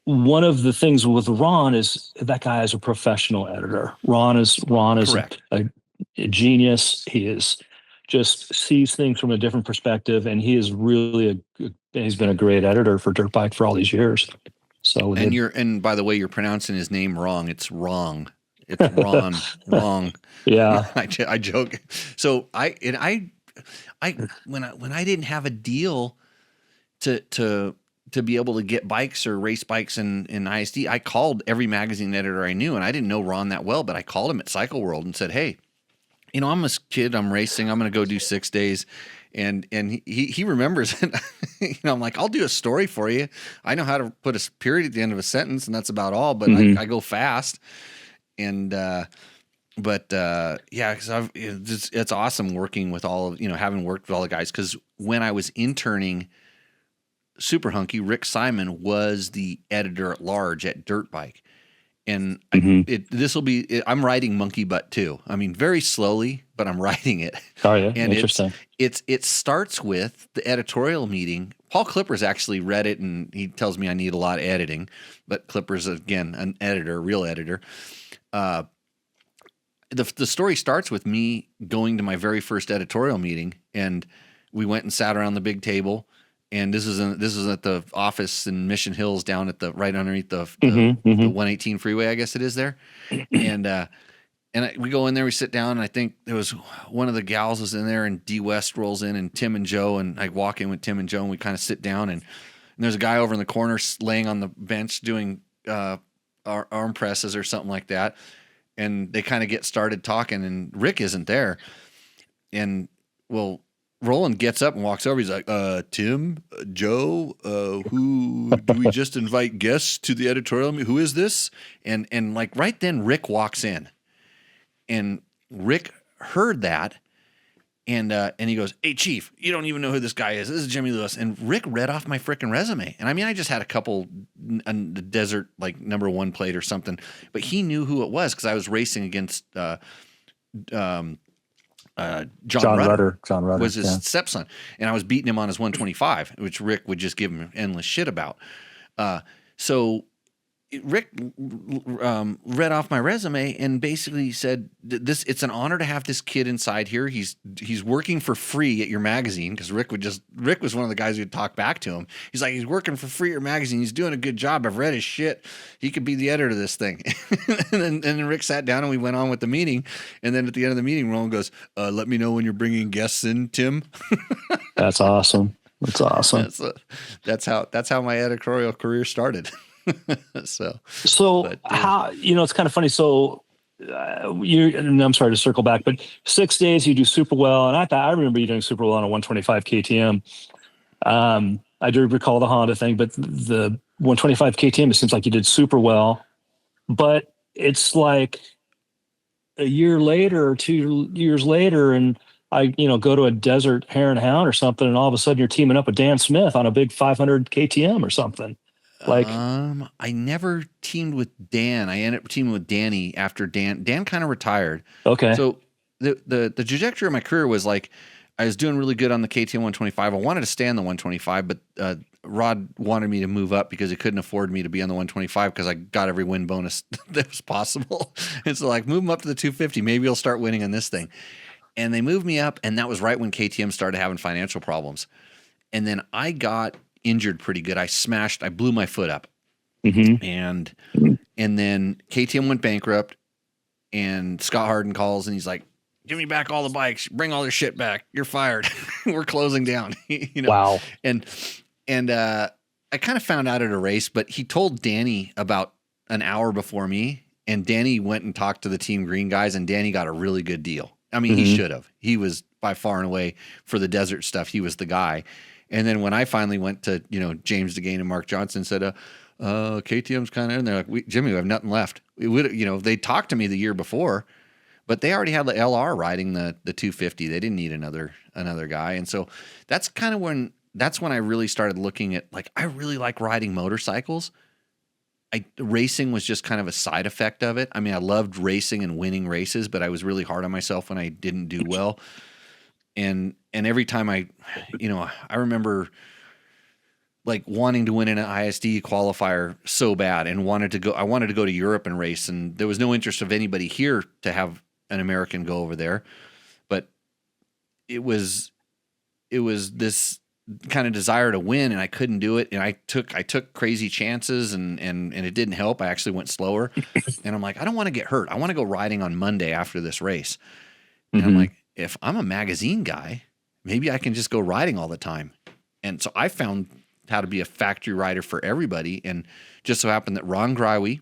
one of the things with Ron is that guy is a professional editor. Ron is Correct. a genius. He is just sees things from a different perspective, and he is really he's been a great editor for Dirt Bike for all these years. So And by the way, you're pronouncing his name wrong. It's wrong. It's Ron. Wrong. yeah, I joke. So when I didn't have a deal to be able to get bikes or race bikes in ISD, I called every magazine editor I knew, and I didn't know Ron that well, but I called him at Cycle World and said, hey, I'm a kid, I'm racing, I'm going to go do 6 days. And he remembers it. I'm like, I'll do a story for you. I know how to put a period at the end of a sentence, and that's about all, but Mhm. I go fast. And, yeah, because it's awesome working with all of, having worked with all the guys. Because when I was interning Super Hunky, Rick Simon was the editor at large at Dirt Bike. And Mhm. I'm riding Monkey Butt too. I mean, very slowly, but I'm riding it. Oh yeah, And interesting. it starts with the editorial meeting. Paul Clippers actually read it, and he tells me I need a lot of editing. But Clippers, again, an editor, real editor. The story starts with me going to my very first editorial meeting, and we went and sat around the big table. And this is at the office in Mission Hills, down at the right underneath the Mhm. the Mhm. 118 freeway, I guess it is there. And we go in there, we sit down, and I think there was one of the gals was in there, and D West rolls in, and Tim and Joe, and I walk in with Tim and Joe, and we kind of sit down, and and there's a guy over in the corner laying on the bench doing arm presses or something like that. And they kind of get started talking, and Rick isn't there. And well, Roland gets up and walks over. He's like, Tim, Joe, who do we just invite guests to the editorial? Who is this? And like right then Rick walks in, and Rick heard that. And he goes, "Hey, Chief, you don't even know who this guy is. This is Jimmy Lewis." And Rick read off my freaking resume. And I mean, I just had a couple the desert like #1 plate or something, but he knew who it was because I was racing against John Rudder. John Rudder was his stepson, and I was beating him on his 125, which Rick would just give him endless shit about. So Rick read off my resume and basically said, "This it's an honor to have this kid inside here. He's working for free at your magazine," because Rick was one of the guys who'd talk back to him. He's like, "He's working for free at your magazine. He's doing a good job. I've read his shit. He could be the editor of this thing." and then Rick sat down and we went on with the meeting. And then at the end of the meeting, Roland goes, "Let me know when you're bringing guests in, Tim." That's awesome. That's awesome. That's how my editorial career started. So how, it's kind of funny. So and I'm sorry to circle back, but 6 days you do super well. And I remember you doing super well on a 125 KTM. I do recall the Honda thing, but the 125 KTM, it seems like you did super well, but it's like a year later or 2 years later. And I, go to a desert hare and hound or something. And all of a sudden you're teaming up with Dan Smith on a big 500 KTM or something. Like, I never teamed with Dan. I ended up teaming with Danny after Dan kind of retired. Okay. So the trajectory of my career was like, I was doing really good on the KTM 125. I wanted to stay on the 125, but Rod wanted me to move up because he couldn't afford me to be on the 125 because I got every win bonus that was possible. And so like, move him up to the 250. Maybe he'll start winning on this thing. And they moved me up, and that was right when KTM started having financial problems. And then I got injured pretty good. I blew my foot up. Mm-hmm. And then KTM went bankrupt, and Scott Harden calls and he's like, "Give me back all the bikes, bring all their shit back. You're fired. We're closing down." Wow. And I kind of found out at a race, but he told Danny about an hour before me, and Danny went and talked to the Team Green guys, and Danny got a really good deal. I mean, he should have. He was by far and away for the desert stuff. He was the guy. And then when I finally went to, James DeGane and Mark Johnson said, KTM's kind of in there. Like, Jimmy, we have nothing left. They talked to me the year before, but they already had the LR riding the 250. They didn't need another guy. And so that's when I really started looking at, like, I really like riding motorcycles. Racing was just kind of a side effect of it. I mean, I loved racing and winning races, but I was really hard on myself when I didn't do well. And every time I remember like wanting to win in an ISD qualifier so bad and I wanted to go to Europe and race, and there was no interest of anybody here to have an American go over there. But it was this kind of desire to win, and I couldn't do it. And I took crazy chances and it didn't help. I actually went slower. And I'm like, I don't want to get hurt. I want to go riding on Monday after this race. And I'm like, if I'm a magazine guy, maybe I can just go riding all the time. And so I found how to be a factory rider for everybody. And just so happened that Ron Greiwe,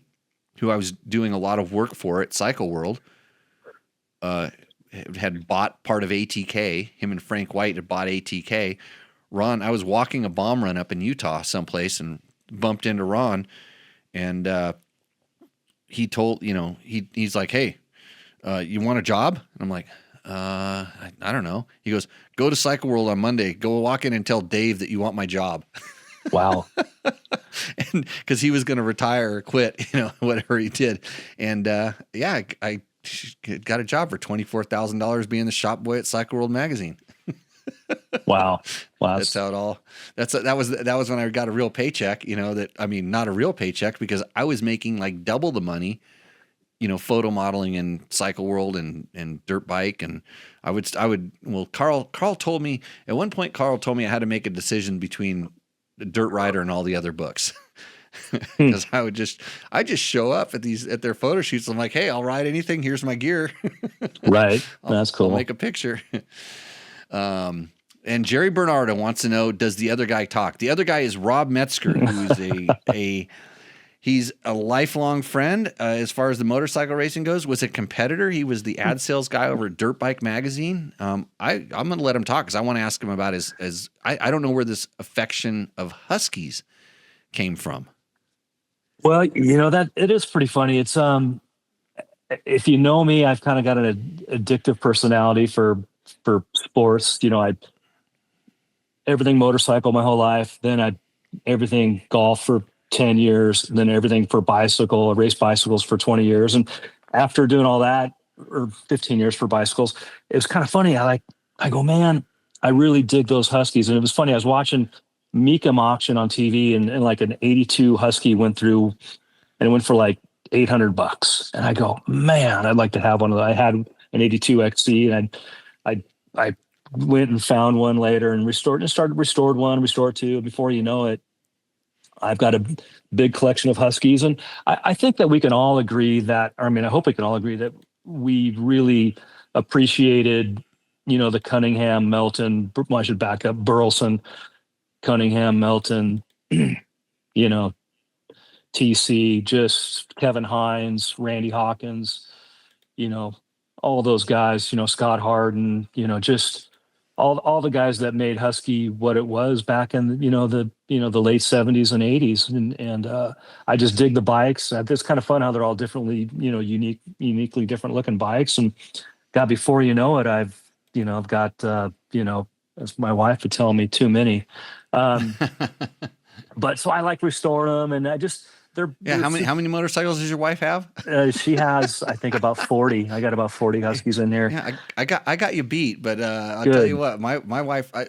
who I was doing a lot of work for at Cycle World, had bought part of ATK. Him and Frank White had bought ATK. Ron, I was walking a bomb run up in Utah someplace and bumped into Ron, and he told, he's like, "Hey, you want a job?" And I'm like, I don't know. He goes, "Go to Cycle World on Monday. Go walk in and tell Dave that you want my job." Wow. And because he was going to retire or quit, whatever he did. And I got a job for $24,000 being the shop boy at Cycle World magazine. Wow. That's how it all. That was when I got a real paycheck. Not a real paycheck because I was making like double the money. Photo modeling in Cycle World and dirt bike, and I would. Well, Carl told me at one point. Carl told me I had to make a decision between the Dirt Rider and all the other books. Because I just show up at their photo shoots. I'm like, "Hey, I'll ride anything. Here's my gear." Right. That's cool. I'll make a picture. And Jerry Bernardo wants to know, does the other guy talk? The other guy is Robb Mesecher, who is he's a lifelong friend as far as the motorcycle racing goes. Was a competitor. He was the ad sales guy over at Dirt Bike Magazine. I'm going to let him talk because I want to ask him about I don't know where this affection of Huskies came from. Well, that it is pretty funny. It's if you know me, I've kind of got an addictive personality for sports. I everything motorcycle my whole life. Then everything golf for 10 years, then everything for bicycle. I raced bicycles for 20 years. And after doing all that, or 15 years for bicycles, it was kind of funny. I go, man, I really dig those Huskies. And it was funny. I was watching Meekum auction on TV, and like an 82 Husky went through, and it went for like $800. And I go, man, I'd like to have one of those. I had an 82 XC, and I went and found one later and restored one, restored two. Before you know it, I've got a big collection of Huskies. And I think that we can all agree that, I hope we can all agree that we really appreciated, the Cunningham, Melton, I should back up, Burleson, Cunningham, Melton, TC, just Kevin Hines, Randy Hawkins, all those guys, Scott Harden, just all the guys that made Husky what it was back in the late 70s and 80s. And I just dig the bikes. It's kind of fun how they're all differently, uniquely different looking bikes. And God, before you know it, I've got as my wife would tell me, too many. But so I like restore them, and they're how many motorcycles does your wife have? She has, I think, about 40. I got about 40 Huskies in there. Yeah, I got you beat, but I'll Good. tell you what, my wife, I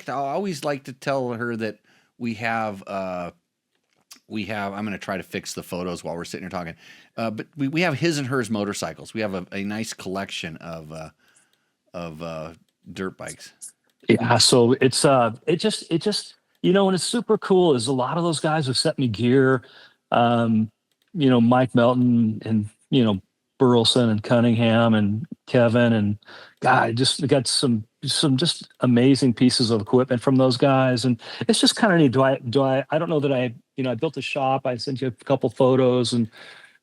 always like to tell her that we have I'm going to try to fix the photos while we're sitting here talking. But we have his and hers motorcycles. We have a nice collection of dirt bikes. Yeah, so it's it just and it's super cool is a lot of those guys have sent me gear. Mike Melton and Burleson and Cunningham and Kevin, and God, I just got some just amazing pieces of equipment from those guys. And it's just kind of neat. I don't know that I built a shop. I sent you a couple photos, and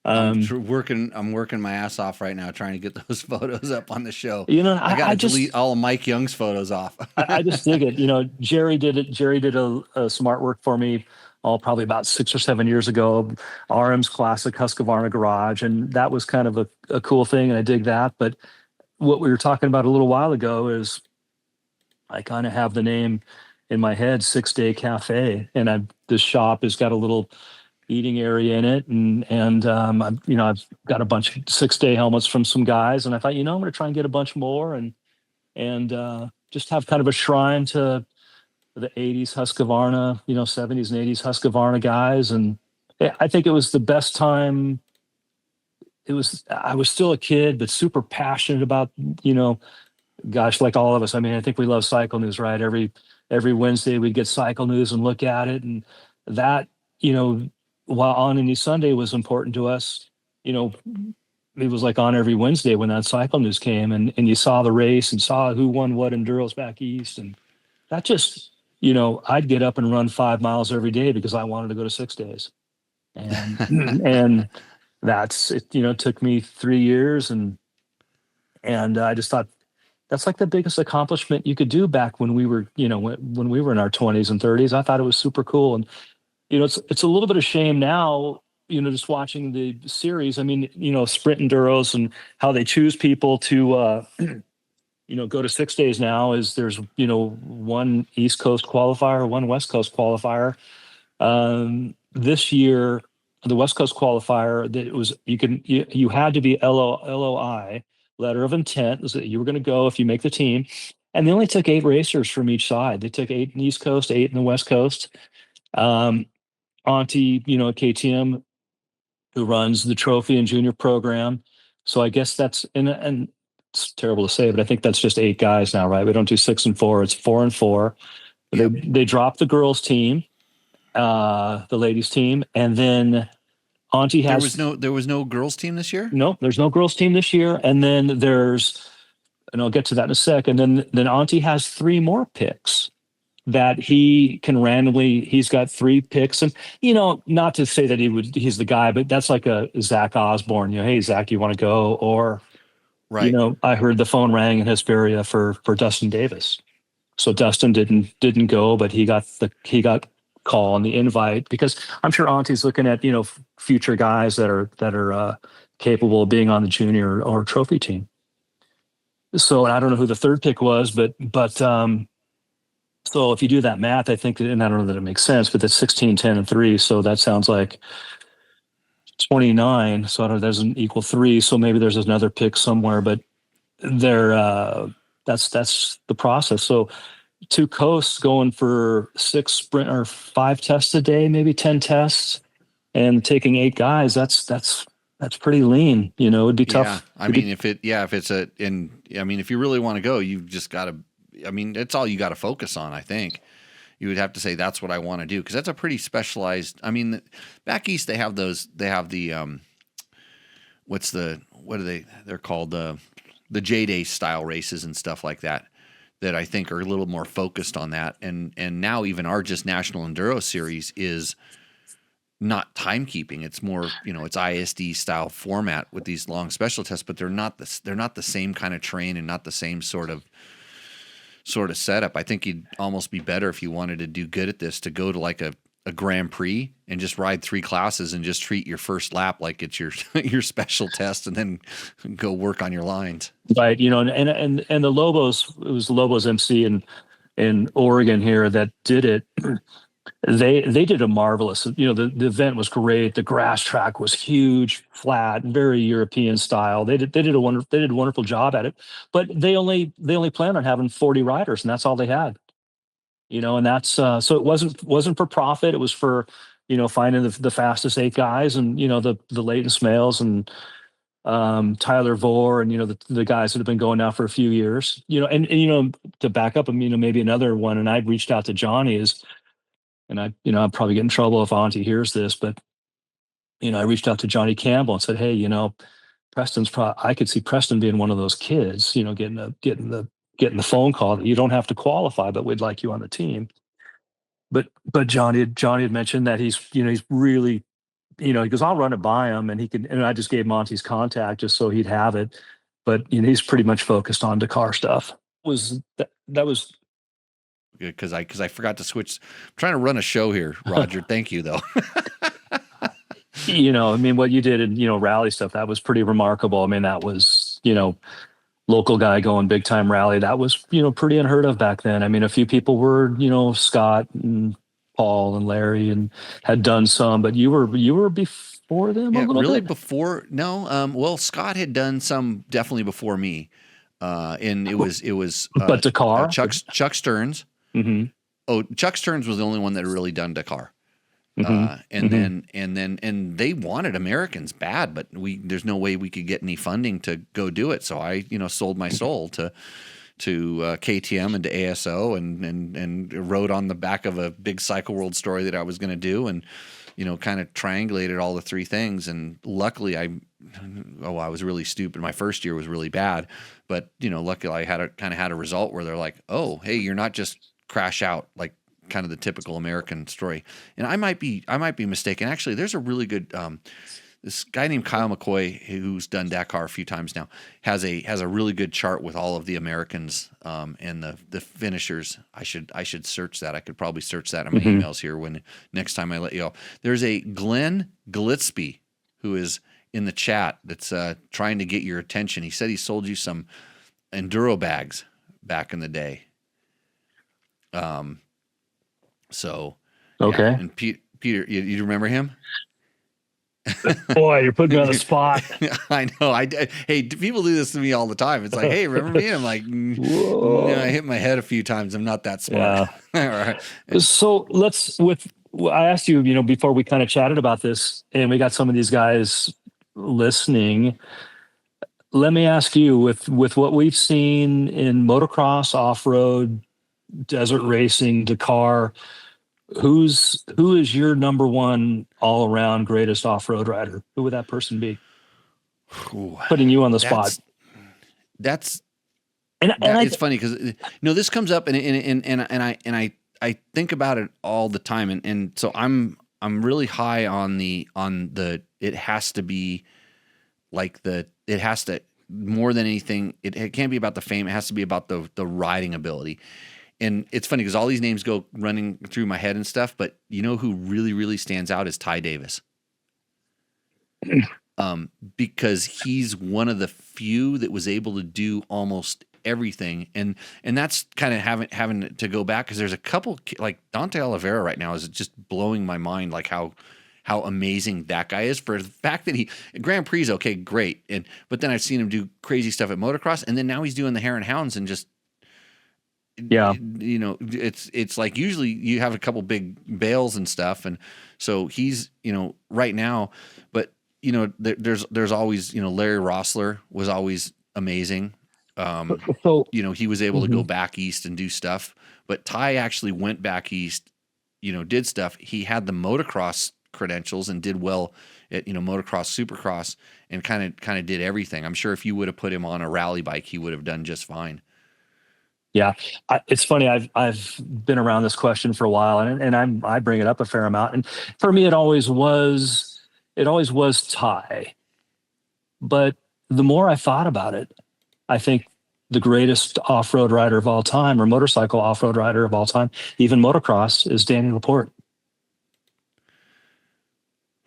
I'm working my ass off right now trying to get those photos up on the show. I got to delete all of Mike Young's photos off. I just dig it. Jerry did it. Jerry did a smart work for me, probably about 6 or 7 years ago. RM's Classic Husqvarna Garage, and that was kind of a cool thing, and I dig that. But what we were talking about a little while ago is I kind of have the name in my head, 6 Day Cafe, and this shop has got a little eating area in it, and I've got a bunch of 6 Day helmets from some guys, and I thought, I'm going to try and get a bunch more, and just have kind of a shrine to the 80s Husqvarna, 70s and 80s Husqvarna guys. And I think it was the best time. I was still a kid, but super passionate about, gosh, like all of us. I think we love cycle news, right? Every Wednesday we'd get cycle news and look at it. And that, while on any Sunday was important to us, it was like on every Wednesday when that cycle news came, and you saw the race and saw who won what enduros back east. And that just, I'd get up and run 5 miles every day because I wanted to go to 6 days. And, and that's, it took me 3 years. And I just thought that's like the biggest accomplishment you could do back when we were, when we were in our 20s and 30s. I thought it was super cool. And, it's a little bit of shame now, just watching the series. Sprint enduros and how they choose people to, go to 6 days now is there's, one East Coast qualifier, one West Coast qualifier. This year, the West Coast qualifier, that was, you had to be LOI, letter of intent, so that you were going to go if you make the team. And they only took 8 racers from each side. They took 8 in the East Coast, 8 in the West Coast. Auntie, KTM, who runs the trophy and junior program. So I guess that's, and it's terrible to say, but I think that's just 8 guys now, right? We don't do 6 and 4. It's 4 and 4. Yep. They dropped the girls team, the ladies team. And then Auntie has, there was no girls team this year. No, there's no girls team this year. And then there's and I'll get to that in a sec. And then Auntie has three more picks that he can randomly. He's got three picks, and not to say that he's the guy, but that's like a Zach Osborne. Hey Zach, you want to go? Or Right. I heard the phone rang in Hesperia for Dustin Davis. So Dustin didn't go, but he got call on the invite, because I'm sure Auntie's looking at future guys that are capable of being on the junior or trophy team. So I don't know who the third pick was, but so if you do that math, I think, and I don't know that it makes sense, but that's 16, 10, and 3. So that sounds like 29. So I don't know, that doesn't equal 3. So maybe there's another pick somewhere, but there, that's the process. So two coasts going for 6 sprint or 5 tests a day, maybe 10 tests, and taking 8 guys. That's pretty lean. It'd be tough. If you really want to go, you've just got to, it's all you got to focus on. I think you would have to say, that's what I want to do. Cause that's a pretty specialized, back East, they have the, they're called the J-Day style races and stuff like that I think are a little more focused on that. And now even our just National Enduro Series is not timekeeping. It's more, it's ISD style format with these long special tests, but they're not the same kind of train and not the same sort of setup. I think you'd almost be better if you wanted to do good at this to go to like a Grand Prix and just ride 3 classes and just treat your first lap like it's your your special test, and then go work on your lines. Right. And the Lobos, it was Lobos MC in Oregon here that did it. They did a marvelous, the event was great. The grass track was huge, flat, very European style. They did a wonderful job at it, but they only planned on having 40 riders, and that's all they had. And that's so it wasn't for profit. It was for finding the fastest 8 guys, and the Leighton Smales and Tyler Vore, and the guys that have been going now for a few years. And to back up, maybe another one. And I'd reached out to Johnny and I'm probably getting in trouble if Auntie hears this, but I reached out to Johnny Campbell and said, hey, I could see Preston being one of those kids, getting the phone call that you don't have to qualify, but we'd like you on the team. But Johnny had mentioned that he's really, he goes, I'll run it by him, and he can. And I just gave Monty's contact just so he'd have it. But he's pretty much focused on Dakar stuff. That was because I forgot to switch. I'm trying to run a show here, Roger. Thank you though. What you did in rally stuff, that was pretty remarkable. That was local guy going big time rally. That was pretty unheard of back then. A few people were Scott and Paul and Larry and had done some, but you were before them a little really bit? Before? No. Well, Scott had done some definitely before me. And it was but Dakar? Chuck Stearns. Mm-hmm. Oh, Chuck Stearns was the only one that had really done Dakar. Mm-hmm. And they wanted Americans bad, but there's no way we could get any funding to go do it. So I, sold my soul to KTM and to ASO and wrote on the back of a big Cycle World story that I was going to do, and kind of triangulated all the 3 things. And luckily I was really stupid. My first year was really bad, but luckily I had a result where they're like, oh, hey, you're not just crash out like kind of the typical American story. And I might be mistaken. Actually, there's a really good this guy named Kyle McCoy, who's done Dakar a few times now, has a really good chart with all of the Americans and the finishers. I should search that. I could probably search that in my emails here when next time I let you know. There's a Glenn Glitzby who is in the chat that's trying to get your attention. He said he sold you some enduro bags back in the day. So okay. Yeah. And Peter, you remember him? Boy, you're putting me on the spot. I know. Hey, people do this to me all the time. It's like, hey, remember me? And I'm like, no, I hit my head a few times. I'm not that smart. Yeah. All right. So I asked you, before we kind of chatted about this, and we got some of these guys listening. Let me ask you, with what we've seen in motocross, off-road, desert racing, Dakar, who is your number one all-around greatest off-road rider? Who would that person be? Ooh, putting you on the spot. That's And That it's funny because this comes up and I think about it all the time, and so I'm really high on the it has to be like it has to, more than anything, it can't be about the fame, it has to be about the riding ability. And it's funny because all these names go running through my head and stuff, but you know who really, really stands out is Ty Davis. Because he's one of the few that was able to do almost everything, and that's kind of having to go back because there's a couple like Dante Oliveira right now is just blowing my mind, like how amazing that guy is for the fact that he Grand Prix, okay, great, but then I've seen him do crazy stuff at motocross, and then now he's doing the Hare and Hounds and just. Yeah, it's like usually you have a couple big bails and stuff, and so he's right now, but there's always Larry Rossler was always amazing. so He was able to go back east and do stuff, but Ty actually went back east, did stuff. He had the motocross credentials and did well at motocross, supercross, and kind of did everything. I'm sure if you would have put him on a rally bike, he would have done just fine. Yeah, it's funny. I've been around this question for a while, and I bring it up a fair amount. And for me, it always was Ty. But the more I thought about it, I think the greatest off-road rider of all time, or motorcycle off-road rider of all time, even motocross, is Danny Laporte.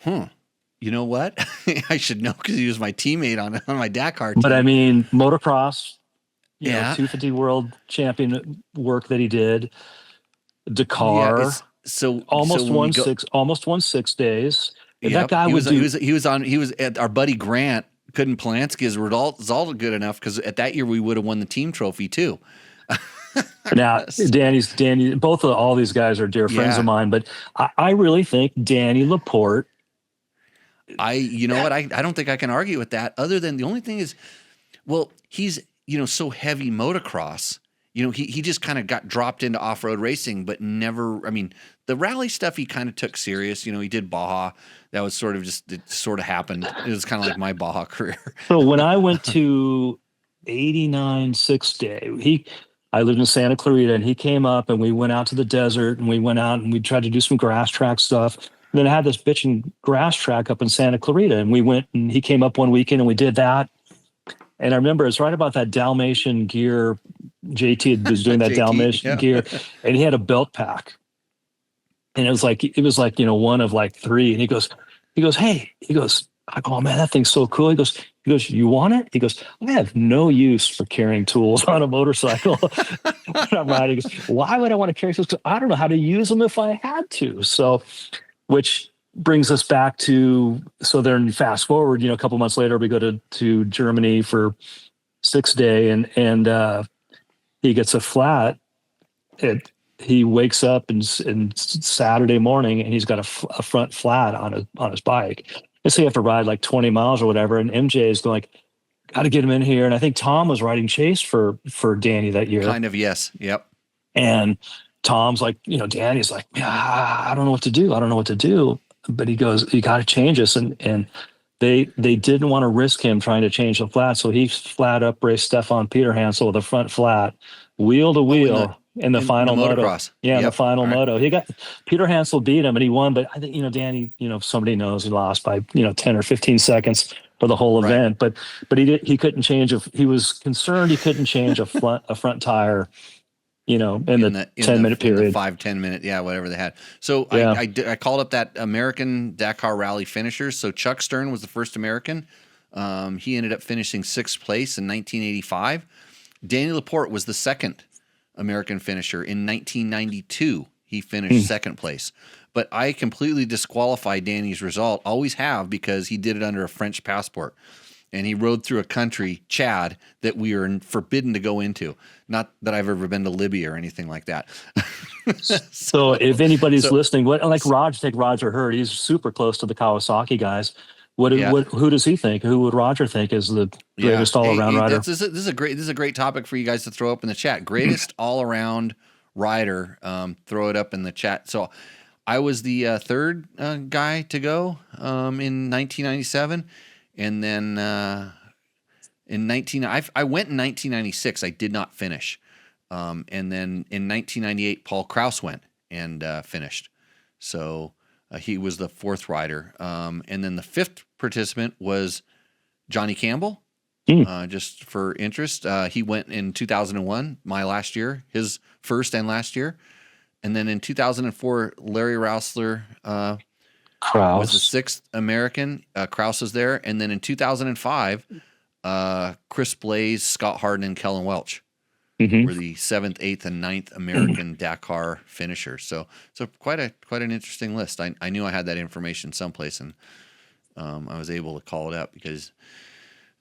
You know what? I should know because he was my teammate on my Dakar team. But I mean, motocross. Yeah, 250 world champion work that he did. Dakar, almost won 6 days. Yeah, that guy he was at our buddy Grant. Couldn't Polanski as a result good enough because at that year we would have won the team trophy too. Now, Danny, both of all these guys are dear friends of mine, but I really think Danny Laporte. You know what? I don't think I can argue with that. Other than the only thing is, well, he's so heavy motocross. He just kind of got dropped into off-road racing, but never. I mean, the rally stuff he kind of took serious. He did Baja. That was it sort of happened. It was kind of like my Baja career. So when I went to 89 6 day, I lived in Santa Clarita, and he came up, and we went out to the desert, and we went out and we tried to do some grass track stuff. And then I had this bitchin' grass track up in Santa Clarita, and we went, and he came up one weekend and we did that. And I remember it's right about that Dalmatian gear. JT was doing that Dalmatian gear, and he had a belt pack. And it was like one of like three. And he goes, hey, oh man, that thing's so cool. He goes, you want it? He goes, I have no use for carrying tools on a motorcycle. When I'm riding. He goes, why would I want to carry tools? Because I don't know how to use them if I had to. So, which brings us back to, so then fast forward, a couple months later, we go to Germany for 6 day, and he gets a flat. He wakes up and Saturday morning, and he's got a front flat on his bike. And so you have to ride like 20 miles or whatever. And MJ is going like, got to get him in here. And I think Tom was riding chase for Danny that year. Kind of, yes. Yep. And Tom's like, Danny's like, I don't know what to do. But he goes, you got to change this. And they didn't want to risk him trying to change the flat. So he flat up raced Stefan Peter Hansel with a front flat, wheel to wheel in the final moto. Yeah, in the final moto. He got Peter Hansel beat him and he won. But I think, Danny, somebody knows he lost by, 10 or 15 seconds for the whole event. But he couldn't change. He was concerned he couldn't change a front tire. In the 10-minute period, 5-10 minute, whatever they had. So I called up that American Dakar Rally finishers. So Chuck Stern was the first American. He ended up finishing 6th place in 1985. Danny Laporte was the second American finisher in 1992. He finished 2nd place. But I completely disqualified Danny's result. Always have, because he did it under a French passport. And he rode through a country, Chad, that we are forbidden to go into. Not that I've ever been to Libya or anything like that. So if anybody's listening, take Roger Hurd. He's super close to the Kawasaki guys. Who does he think? Who would Roger think is the greatest all-around rider? This is a great topic for you guys to throw up in the chat. Greatest all-around rider. Throw it up in the chat. So I was the third guy to go in 1997. And then I went in 1996. I did not finish. And then in 1998, Paul Krause went and finished. So he was the fourth rider. And then the fifth participant was Johnny Campbell. Just for interest, he went in 2001, my last year, his first and last year. And then in 2004, Larry Rousler was the sixth American. Krause was there. And then in 2005, Chris Blaze, Scott Harden, and Kellen Welch were the seventh, eighth, and ninth American Dakar finishers. So quite an interesting list. I knew I had that information someplace, and I was able to call it up because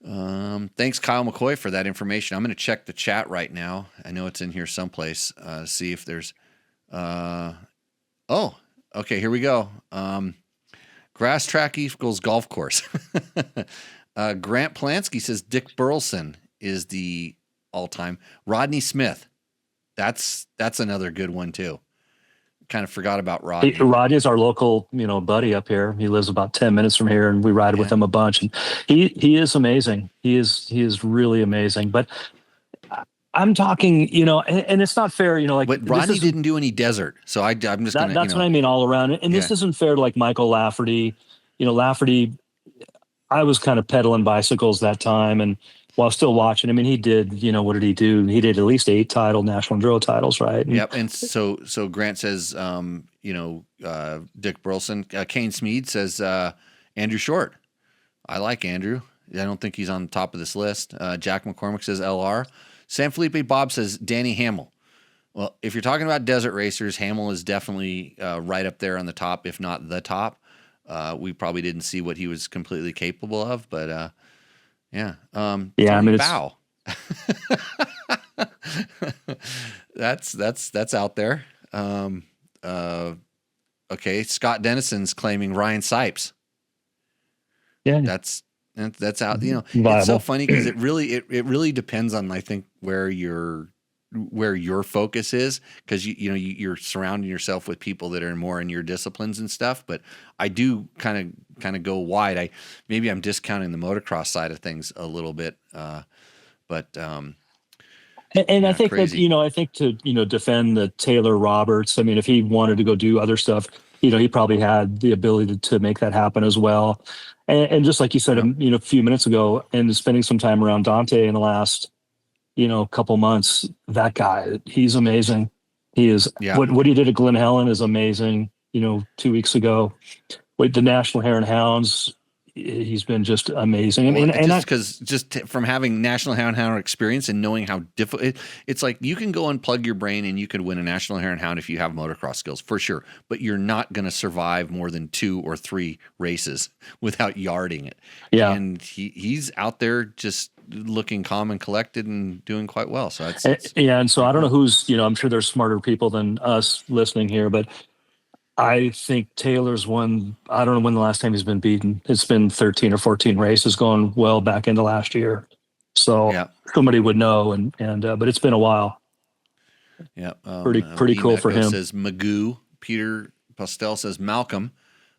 thanks, Kyle McCoy, for that information. I'm going to check the chat right now. I know it's in here someplace. See if there's. Oh, okay. Here we go. Grass track equals golf course. Grant Polanski says Dick Burleson is the all-time. Rodney Smith. That's another good one too. Kind of forgot about Rodney. Rodney is our local, buddy up here. He lives about 10 minutes from here, and we ride with him a bunch. And he is amazing. He is really amazing. But I'm talking, and it's not fair, But Rodney didn't do any desert, so I'm just going to. That's what I mean all around. And this isn't fair to like Michael Lafferty. Lafferty, I was kind of pedaling bicycles that time, and while still watching, I mean, he did, what did he do? He did at least 8 national enduro titles, right? Yep. And so Grant says, Dick Burleson. Kane Smead says Andrew Short. I like Andrew. I don't think he's on the top of this list. Jack McCormick says LR. San Felipe Bob says Danny Hamill. Well, if you're talking about desert racers, Hamill is definitely right up there on the top, if not the top. We probably didn't see what he was completely capable of, but yeah. Tony Bow. That's out there. Okay, Scott Dennison's claiming Ryan Sipes. Yeah, that's out. Viable. It's so funny because it really depends on, I think, where your focus is, because you're surrounding yourself with people that are more in your disciplines and stuff. But I do kind of go wide. Maybe I'm discounting the motocross side of things a little bit, but I think crazy. that I think to defend the Taylor Roberts. I mean, if he wanted to go do other stuff, he probably had the ability to make that happen as well. And just like you said, a few minutes ago, and spending some time around Dante in the last couple months, that guy, he's amazing. He is. Yeah. What he did at Glen Helen is amazing. 2 weeks ago, with the National Hare and Hounds, he's been just amazing. I mean, just from having National Hare and Hound experience and knowing how difficult it's like, you can go and plug your brain and you could win a National Hare and Hound if you have motocross skills, for sure. But you're not going to survive more than 2 or 3 races without yarding it. Yeah. And he's out there just looking calm and collected and doing quite well. So it's and so I don't know who's, I'm sure there's smarter people than us listening here, but I think Taylor's won. I don't know when the last time he's been beaten. It's been 13 or 14 races, going well back into last year. So somebody would know, and but it's been a while. Yeah, pretty cool for him. Says Magoo. Peter Postel says Malcolm.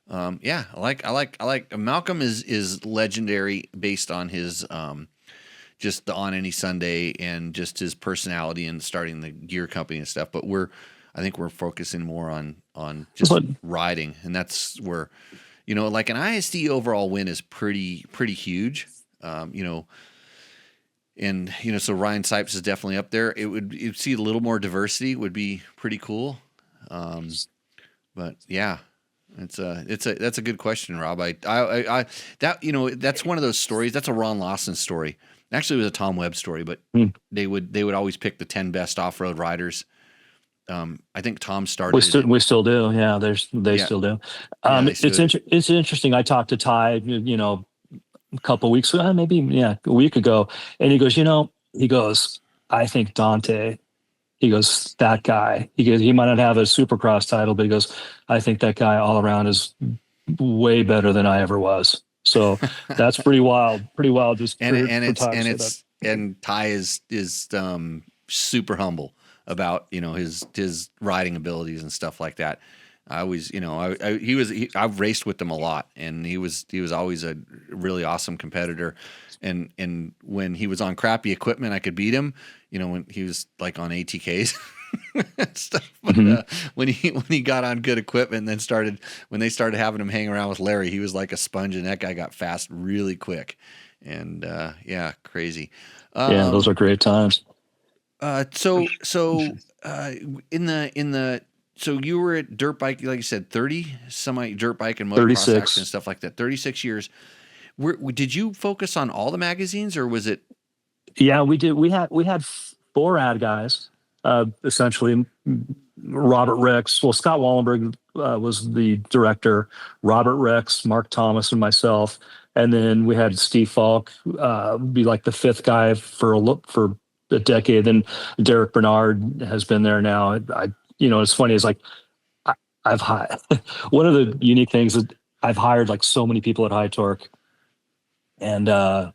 I like Malcolm is legendary based on his just the On Any Sunday and just his personality and starting the gear company and stuff. But I think we're focusing more on just riding, and that's where, like an ISD overall win is pretty huge, and so Ryan Sipes is definitely up there. You'd see a little more diversity would be pretty cool, but yeah, that's a good question, Rob. That's one of those stories. That's a Ron Lawson story. Actually, it was a Tom Webb story, but they would always pick the 10 best off-road riders. I think Tom started. We still do. Yeah, they still do. It's interesting. I talked to Ty, a couple weeks ago, maybe a week ago, and he goes, I think Dante. He goes, that guy. He goes, he might not have a Supercross title, but he goes, I think that guy all around is way better than I ever was. So that's pretty wild. Pretty wild. Just and Ty is super humble about his riding abilities and stuff like that. I always, I've raced with him a lot, and he was always a really awesome competitor. And when he was on crappy equipment, I could beat him. When he was like on ATKs and stuff. But Hmm. when he got on good equipment, and then when they started having him hang around with Larry, he was like a sponge, and that guy got fast really quick. And yeah, crazy. Yeah, those Um, are great times. so in the so you were at dirt bike, like you said, 30 semi dirt bike and motocross action and 36. stuff like that. 36 years. Did you focus on all the magazines, or was it? Yeah, we did. We had four ad guys, essentially. Robert Ricks. Well, Scott Wallenberg was the director. Robert Ricks, Mark Thomas, and myself. And then we had Steve Falk be like the fifth guy for a decade. Then Derek Bernard has been there now. It's funny. It's like I, I've hired. One of the unique things is I've hired like so many people at High Torque, and that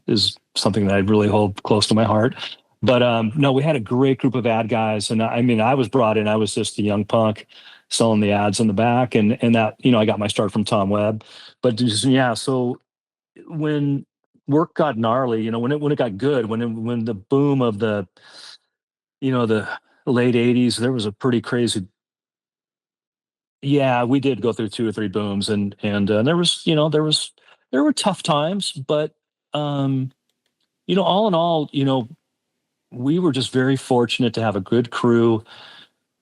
is something that I really hold close to my heart. But no, we had a great group of ad guys, and I mean, I was brought in. I was just a young punk selling the ads in the back, and that I got my start from Tom Webb. But just, yeah, so when work got gnarly, when it got good, when the boom of the late '80s, there was a pretty crazy. Yeah, we did go through two or three booms, and there were tough times, but um, all in all, we were just very fortunate to have a good crew,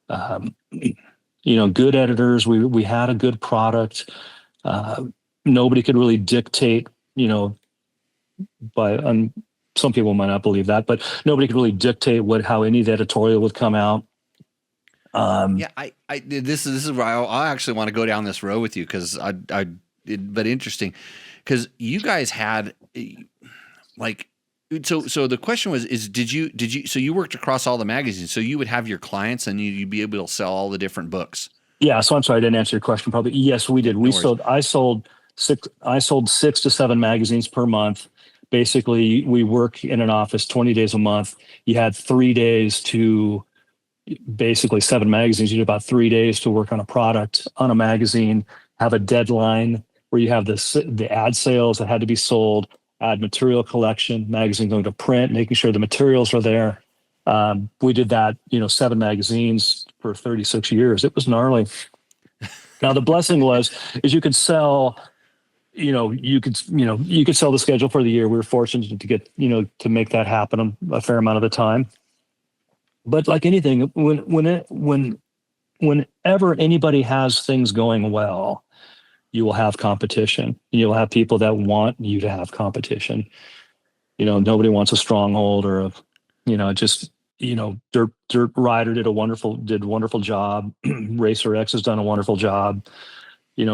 um, good editors. We had a good product. Uh, Nobody could really dictate, by some people might not believe that, but nobody could really dictate how any of the editorial would come out. Um, Yeah, this is where I actually want to go down this road with you, because but interesting, because you guys had like so the question was, is did you so you worked across all the magazines, so you would have your clients, and you'd be able to sell all the different books. Yeah, so I'm sorry I didn't answer your question. Probably yes, we Yeah, did. no worries. I sold 6 to 7 magazines per month. Basically, we work in an office 20 days a month. You had 3 days to basically 7 magazines. You had about 3 days to work on a product on a magazine, have a deadline where you have the ad sales that had to be sold, ad material collection, magazine going to print, making sure the materials are there. We did that, 7 magazines for 36 years. It was gnarly. Now the blessing is you could sell, you could sell the schedule for the year. We were fortunate to get, to make that happen a fair amount of the time. But like anything, whenever anybody has things going well, you will have competition. You'll have people that want you to have competition. Nobody wants a stronghold or just, Dirt Rider did a wonderful job. Racer X has done a wonderful job.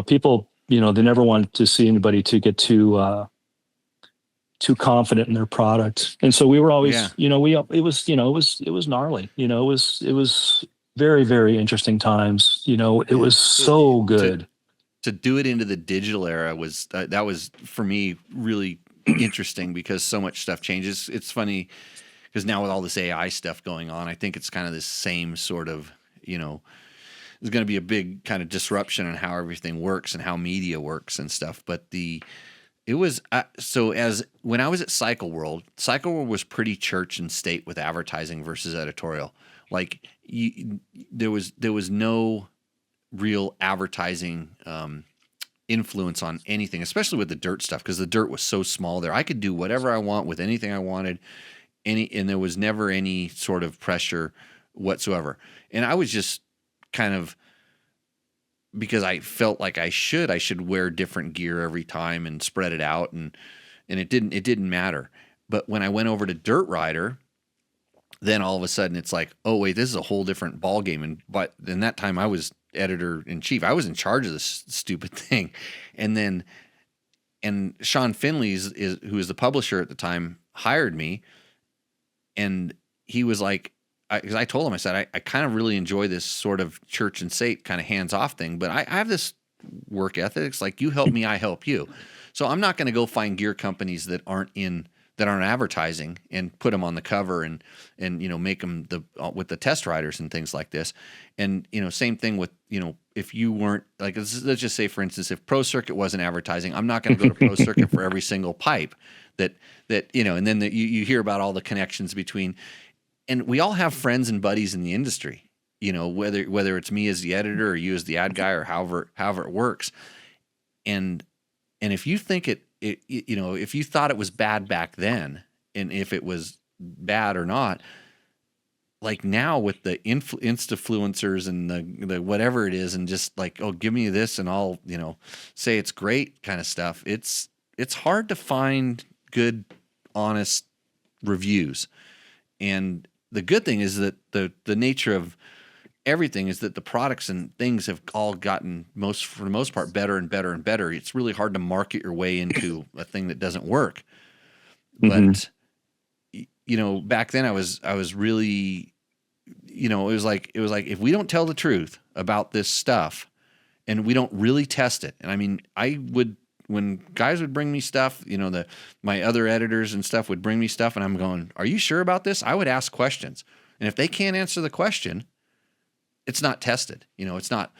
People, they never want to see anybody to get too confident in their product. And so we were Yeah. always, it was gnarly. It was very, very interesting times. It Yeah. was so To good. do it into the digital era was that was for me really interesting, because so much stuff changes. It's funny because now with all this AI stuff going on, I think it's kind of this same sort of, there's going to be a big kind of disruption in how everything works and how media works and stuff. But it was so as when I was at Cycle World was pretty church and state with advertising versus editorial. Like there was no real advertising influence on anything, especially with the dirt stuff, because the dirt was so small there. I could do whatever I want with anything I wanted, and there was never any sort of pressure whatsoever. And I was just kind of, because I felt like I should wear different gear every time and spread it out, and it didn't matter. But when I went over to Dirt Rider, then all of a sudden it's like, oh wait, this is a whole different ball game. And but in that time I was editor in chief. I was in charge of this stupid thing. And then Sean Finley who was the publisher at the time, hired me, and he was like, because I told him, I said, I kind of really enjoy this sort of church and state kind of hands off thing, but I have this work ethics. Like, you help me, I help you. So I'm not going to go find gear companies that aren't in that aren't advertising and put them on the cover and make them with the test riders and things like this. And same thing with if you weren't like, let's just say for instance, if Pro Circuit wasn't advertising, I'm not going to go to Pro Circuit for every single pipe that and then you hear about all the connections between, and we all have friends and buddies in the industry, whether it's me as the editor or you as the ad guy or however it works. And if you think if you thought it was bad back then, and if it was bad or not, like now with the Insta-fluencers and the whatever it is, and just like, oh, give me this and I'll, say it's great kind of stuff. It's hard to find good, honest reviews. And the good thing is that the nature of everything is that the products and things have all gotten for the most part better and better and better. It's really hard to market your way into a thing that doesn't work. But back then I was really, it was like if we don't tell the truth about this stuff and we don't really test it. And I mean, when guys would bring me stuff, my other editors and stuff would bring me stuff and I'm going, are you sure about this? I would ask questions. And if they can't answer the question, it's not tested. It's not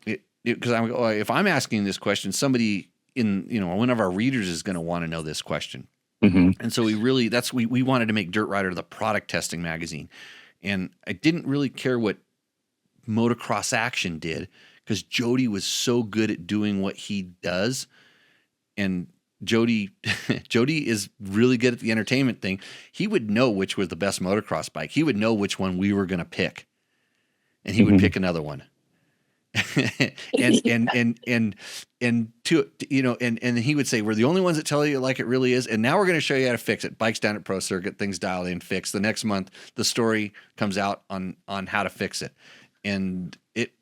because if I'm asking this question, somebody in, one of our readers is going to want to know this question. And so we wanted to make Dirt Rider the product testing magazine. And I didn't really care what Motocross Action did because Jody was so good at doing what he does. And Jody is really good at the entertainment thing. He would know which was the best motocross bike. He would know which one we were going to pick. And he would pick another one. and he would say, we're the only ones that tell you like it really is. And now we're going to show you how to fix it. Bikes down at Pro Circuit, things dialed in, fixed. The next month, the story comes out on how to fix it. And it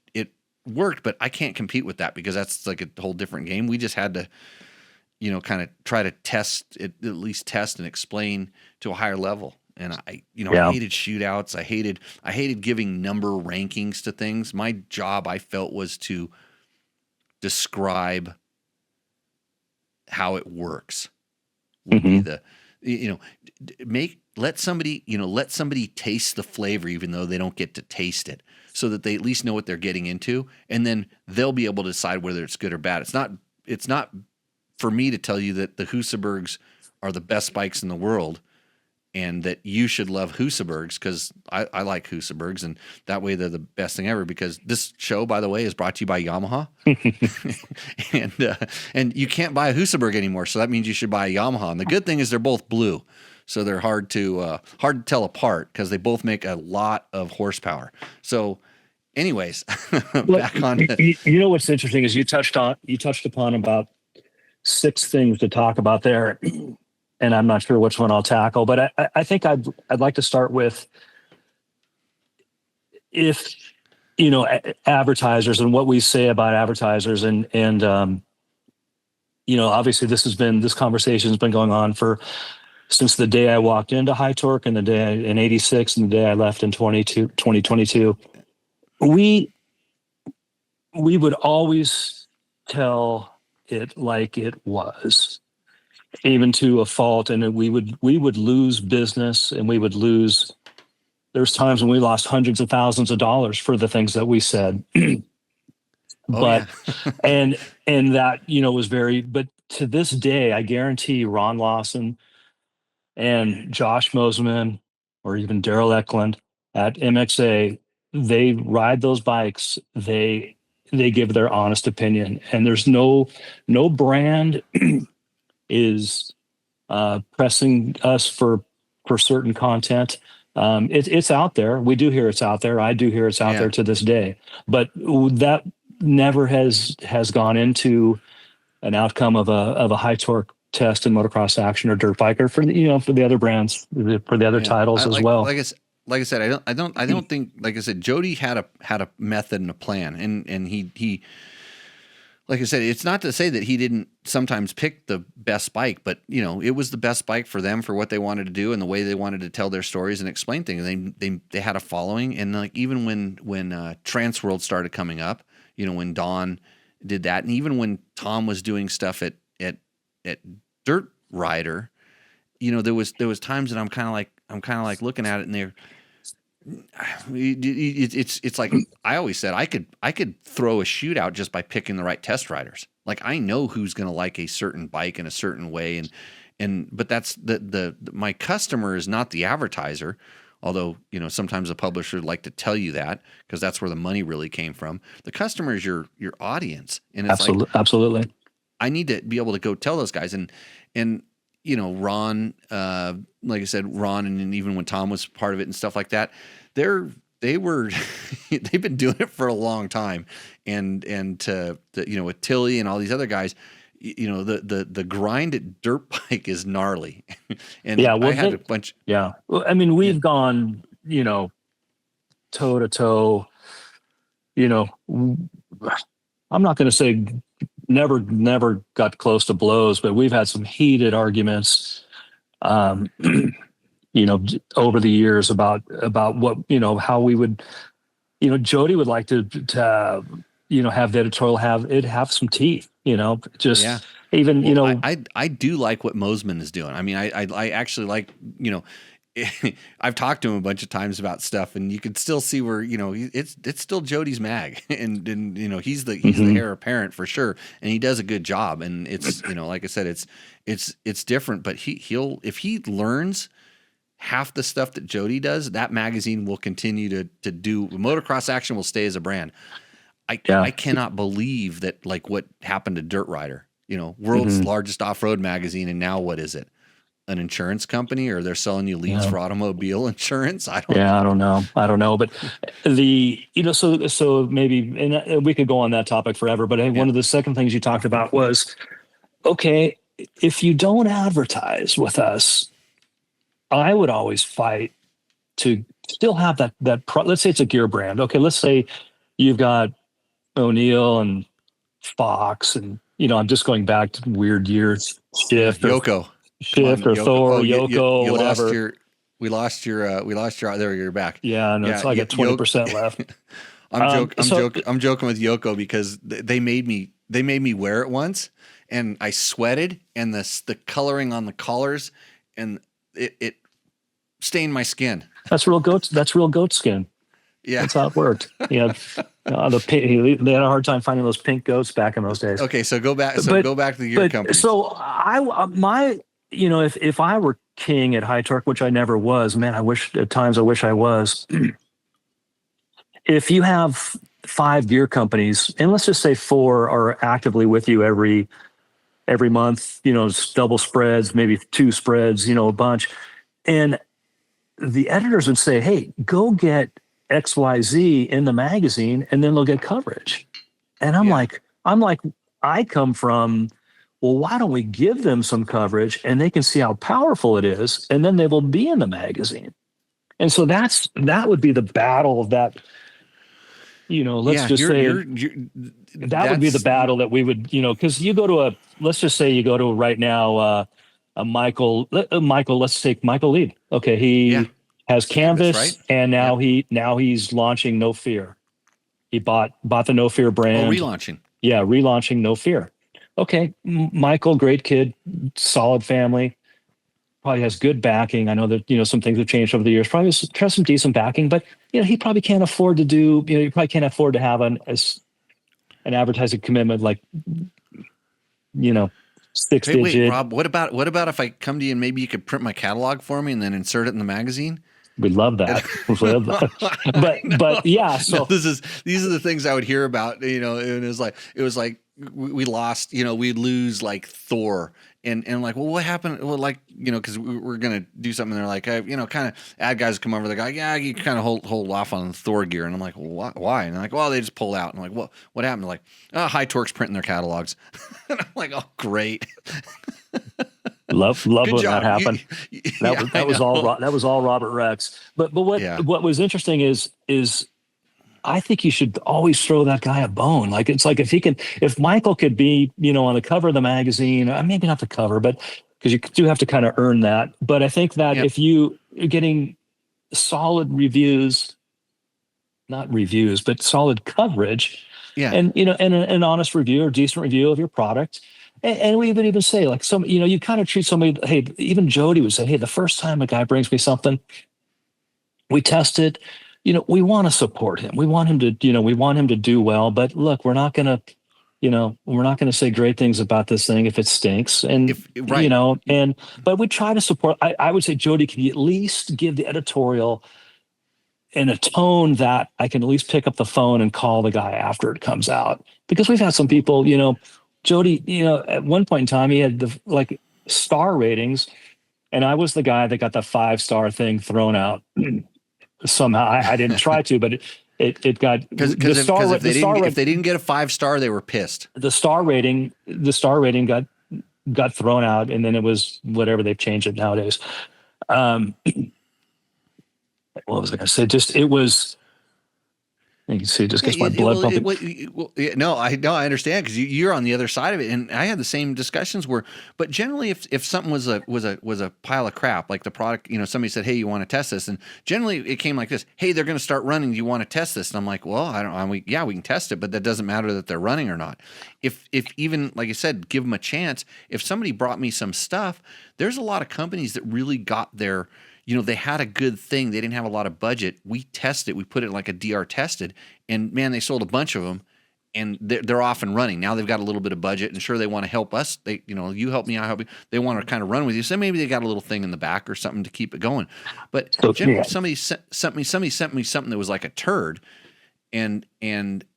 worked, but I can't compete with that because that's like a whole different game. We just had to, kind of try to test it, at least test and explain to a higher level. And I hated shootouts. I hated giving number rankings to things. My job, I felt, was to describe how it works. Would be let somebody taste the flavor, even though they don't get to taste it, so that they at least know what they're getting into, and then they'll be able to decide whether it's good or bad. It's not for me to tell you that the Husabergs are the best bikes in the world. And that you should love Husabergs because I like Husabergs, and that way they're the best thing ever. Because this show, by the way, is brought to you by Yamaha, and you can't buy a Husaberg anymore, so that means you should buy a Yamaha. And the good thing is they're both blue, so they're hard to tell apart because they both make a lot of horsepower. So, anyways, back on. What's interesting is you touched upon about 6 things to talk about there. And I'm not sure which one I'll tackle, but I think I'd like to start with if advertisers and what we say about advertisers and obviously this conversation has been going on since the day I walked into High Torque and the day in '86 and the day I left in 2022. We would always tell it like it was. Even to a fault, and we would lose business, and there's times when we lost hundreds of thousands of dollars for the things that we said. But and that was but to this day I guarantee Ron Lawson and Josh Mosman or even Daryl Eklund at MXA, they ride those bikes, they give their honest opinion, and there's no brand is pressing us for certain content. It's out there. We do hear it's out there. I do hear it's out there to this day. But that never has gone into an outcome of a High Torque test in Motocross Action or Dirt Biker for the other brands, for the other titles as well. Like I said, I don't think, like I said, Jody had a method and a plan, and he like I said, it's not to say that he didn't sometimes pick the best bike, but it was the best bike for them for what they wanted to do and the way they wanted to tell their stories and explain things. They had a following, and like even when Trans World started coming up, when Don did that, and even when Tom was doing stuff at Dirt Rider, there was times that I'm kind of like looking at it, and it's like I always said I could throw a shootout just by picking the right test riders. Like I know who's going to like a certain bike in a certain way, but that's my customer is not the advertiser. Although sometimes the publisher would like to tell you that because that's where the money really came from. The customer is your audience, and it's absolutely. I need to be able to go tell those guys, and Ron, like I said, Ron, and even when Tom was part of it and stuff like that, they've been doing it for a long time, and with Tilly and all these other guys, the grind at dirt bike is gnarly, and yeah, well, I had a bunch. Yeah, well, I mean, we've gone toe to toe. I'm not going to say never got close to blows, but we've had some heated arguments, over the years about what, how we would, Jody would like to have the editorial have some teeth, even. I do like what Mosman is doing. I mean, I actually like, I've talked to him a bunch of times about stuff, and you can still see where it's still Jody's mag, and he's the heir apparent for sure, and he does a good job. And it's like I said, it's different, but he'll if he learns half the stuff that Jody does, that magazine will continue to do. Motocross Action will stay as a brand. I cannot believe that, like what happened to Dirt Rider, world's largest off-road magazine, and now what is it? An insurance company, or they're selling you leads for automobile insurance? I don't know. But so maybe, and we could go on that topic forever, but one of the second things you talked about was, okay, if you don't advertise with us, I would always fight to still have that let's say it's a gear brand. Okay. Let's say you've got O'Neill and Fox, and, I'm just going back to weird years, Shift, Yoko. Shift, or Thor, Yoko, whatever. We lost your there. You're back. Yeah, no, so I got 20% left. I'm joking with Yoko because they made me wear it once, and I sweated, and the coloring on the collars, and it stained my skin. That's real goat skin. Yeah, that's how it worked. Yeah, they had a hard time finding those pink goats back in those days. Okay, so go back. Go back to the gear company. So if I were king at High Torque, which I never was, man, I wish I was. If you have 5 gear companies, and let's just say 4 are actively with you every month, double spreads, maybe 2 spreads, a bunch, and the editors would say, hey, go get XYZ in the magazine, and then they'll get coverage. And I'm like, I come from, well, why don't we give them some coverage, and they can see how powerful it is, and then they will be in the magazine. And so that would be the battle of that. Let's just say that would be the battle that we would, because you go to let's just say you go to right now a Michael. Let's take Michael Lieb. Okay, he has Canvas, right? And now he's launching No Fear. He bought the No Fear brand. Relaunching. Yeah, relaunching No Fear. Okay, Michael, great kid, solid family, probably has good backing. I know that, some things have changed over the years, probably has some decent backing, but, he probably can't afford to do, you probably can't afford to have an advertising commitment like, 6-digit. Wait, Rob, what about if I come to you and maybe you could print my catalog for me and then insert it in the magazine? We'd love that. But yeah, so no, these are the things I would hear about, and it was like we lost, we'd lose like Thor, and like, well, what happened? Well, like, because we're gonna do something. And they're like, kind of ad guys come over. They're like, yeah, you kind of hold off on the Thor gear, and I'm like, well, why? And they're like, well, they just pulled out. And I'm like, what happened? They're like, oh, High Torque's printing their catalogs. And I'm like, oh, great. Love when that happened. That was all Robert Rex. But what was interesting is I think you should always throw that guy a bone. Like, it's like if Michael could be, on the cover of the magazine, maybe not the cover, but because you do have to kind of earn that. But I think that if you're getting solid reviews, not reviews, but solid coverage, and an honest review or decent review of your product, and we would even say like you kind of treat somebody. Hey, even Jody would say, hey, the first time a guy brings me something, we test it. We want to support him. We want him to, we want him to do well. But look, we're not going to say great things about this thing if it stinks. And Right. but we try to support. I would say, Jody, can you at least give the editorial in a tone that I can at least pick up the phone and call the guy after it comes out? Because we've had some people, Jody, at one point in time, he had the like star ratings, and I was the guy that got the 5-star thing thrown out somehow. I didn't try to, but it got because if they didn't get a 5-star, they were pissed. The star rating got thrown out, and then it was whatever they've changed it nowadays. What was I going to say? Just it was. You can see it just gets my blood pumping. No, I understand because you're on the other side of it, and I had the same discussions but generally, if something was a pile of crap, like the product, somebody said, "Hey, you want to test this?" and generally it came like this: "Hey, they're going to start running. Do you want to test this?" And I'm like, "Well, I don't. We can test it, but that doesn't matter that they're running or not. If even like I said, give them a chance. If somebody brought me some stuff, there's a lot of companies that really got their." They had a good thing. They didn't have a lot of budget. We tested. We put it like a DR tested, and man, they sold a bunch of them, and they're off and running. Now they've got a little bit of budget, and sure, they want to help us. They, you help me, I help you. They want to kind of run with you. So maybe they got a little thing in the back or something to keep it going. But generally, somebody sent me something that was like a turd, and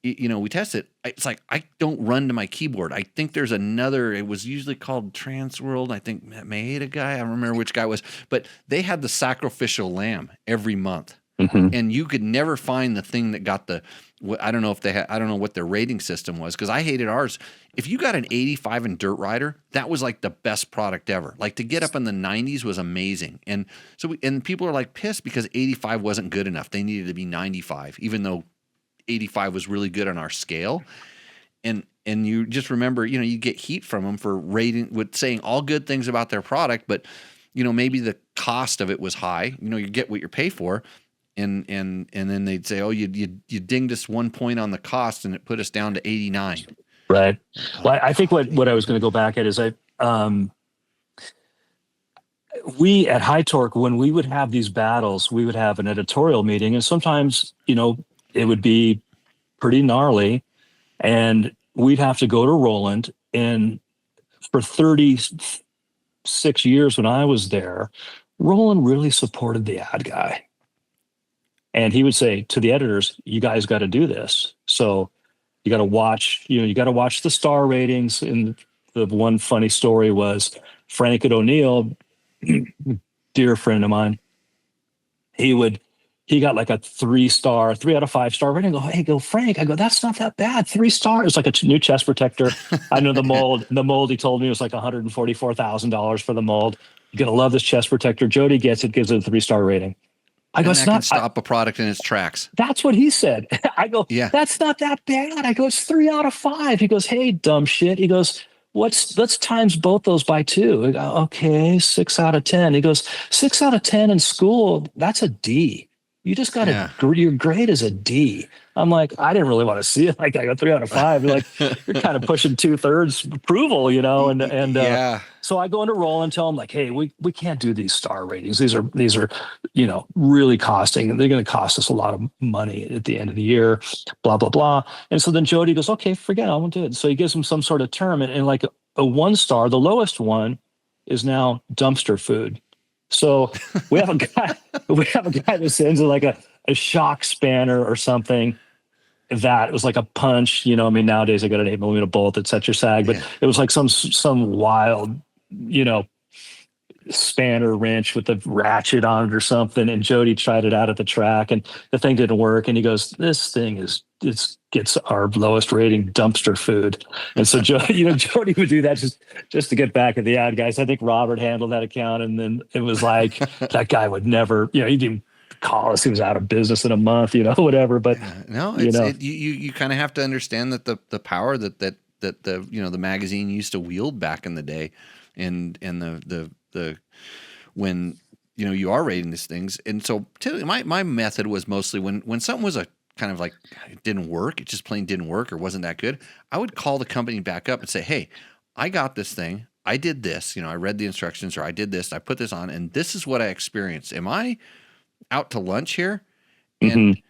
we tested. It's like I don't run to my keyboard. I think there's another. It was usually called Transworld. I think Maeda guy. I don't remember which guy it was, but they had the sacrificial lamb every month, and you could never find the thing that got the. I don't know if they had. I don't know what their rating system was because I hated ours. If you got an 85 in Dirt Rider, that was like the best product ever. Like to get up in the 90s was amazing, and so people are like pissed because 85 wasn't good enough. They needed to be 95, even though 85 was really good on our scale. And you just remember, you get heat from them for rating with saying all good things about their product, but maybe the cost of it was high. You get what you pay for. And then they'd say, "Oh, you dinged us 1 point on the cost and it put us down to 89." Right. Well, I think what I was going to go back at is we at High Torque, when we would have these battles, we would have an editorial meeting, and sometimes, it would be pretty gnarly, and we'd have to go to Roland. And for 36 years when I was there, Roland really supported the ad guy. And he would say to the editors, "You guys got to do this. So you got to watch, you got to watch the star ratings." And the one funny story was Frank at O'Neill, dear friend of mine, he got like a 3 out of 5 star rating. I go, Frank, that's not that bad. 3 stars, like a new chest protector. I know the mold he told me was like $144,000 for the mold. You're going to love this chest protector. Jody gets it, gives it a 3-star rating. I go, it's not, can stop a product in its tracks. That's what he said. I go, yeah, that's not that bad. I go, it's 3 out of 5. He goes, hey, dumb shit. He goes, let's times both those by 2. I go, okay, 6 out of 10. He goes, 6 out of 10 in school, that's a D. You just got your grade is a D. I'm like, I didn't really want to see it. Like I got 3 out of 5. You're like, you're kind of pushing 2/3 approval, and so I go into Roll and tell them like, hey, we can't do these star ratings. These are, really costing, and they're going to cost us a lot of money at the end of the year, blah, blah, blah. And so then Jody goes, okay, forget it, I won't do it. So he gives them some sort of term, and like a 1 star, the lowest one is now dumpster food. So we have a guy that sends like a shock spanner or something that was like a punch, nowadays I got an 8mm bolt that sets your sag, but it was like some wild, spanner wrench with a ratchet on it or something. And Jody tried it out at the track and the thing didn't work. And he goes, this thing gets our lowest rating, dumpster food. And so Jody would do that just to get back at the ad guys. I think Robert handled that account. And then it was like, that guy would never, he didn't call us. He was out of business in a month, whatever. But you kind of have to understand that the power that the magazine used to wield back in the day, and the when you are rating these things. And so my method was mostly when something was a kind of like it didn't work, it just plain didn't work or wasn't that good, I would call the company back up and say, hey, I got this thing. I did this. I read the instructions, or I did this. I put this on, and this is what I experienced. Am I out to lunch here? Hmm. And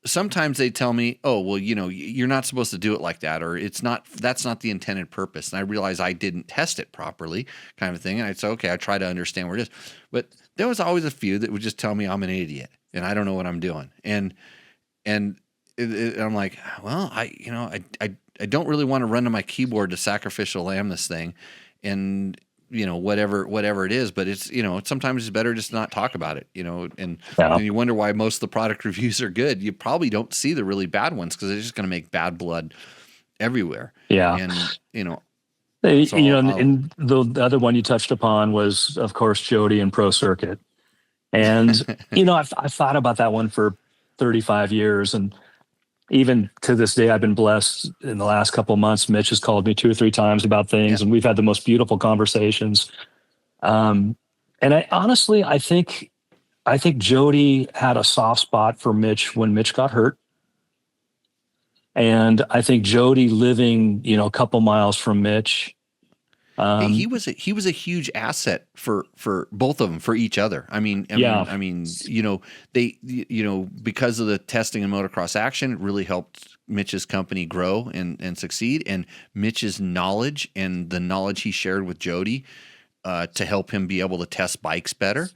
sometimes they tell me, oh, well, you're not supposed to do it like that, or that's not the intended purpose. And I realize I didn't test it properly, kind of thing. And I'd say, okay, I try to understand where it is. But there was always a few that would just tell me I'm an idiot and I don't know what I'm doing. And I'm like, well, I don't really want to run to my keyboard to sacrificial lamb this thing, and whatever it is. But it's sometimes it's better just not talk about it. And Yeah. you wonder why most of the product reviews are good. You probably don't see the really bad ones because they're just going to make bad blood everywhere. Yeah. And so and the other one you touched upon was, of course, Jody and Pro Circuit. And, I've thought about that one for 35 years. And even to this day, I've been blessed in the last couple of months. Mitch has called me 2 or 3 times about things, and we've had the most beautiful conversations. And I think Jody had a soft spot for Mitch when Mitch got hurt. And I think Jody living, a couple miles from Mitch. Hey, he was a huge asset for both of them, for each other. I mean, they, because of the testing and motocross action, it really helped Mitch's company grow and succeed. And Mitch's knowledge and the knowledge he shared with Jody to help him be able to test bikes better.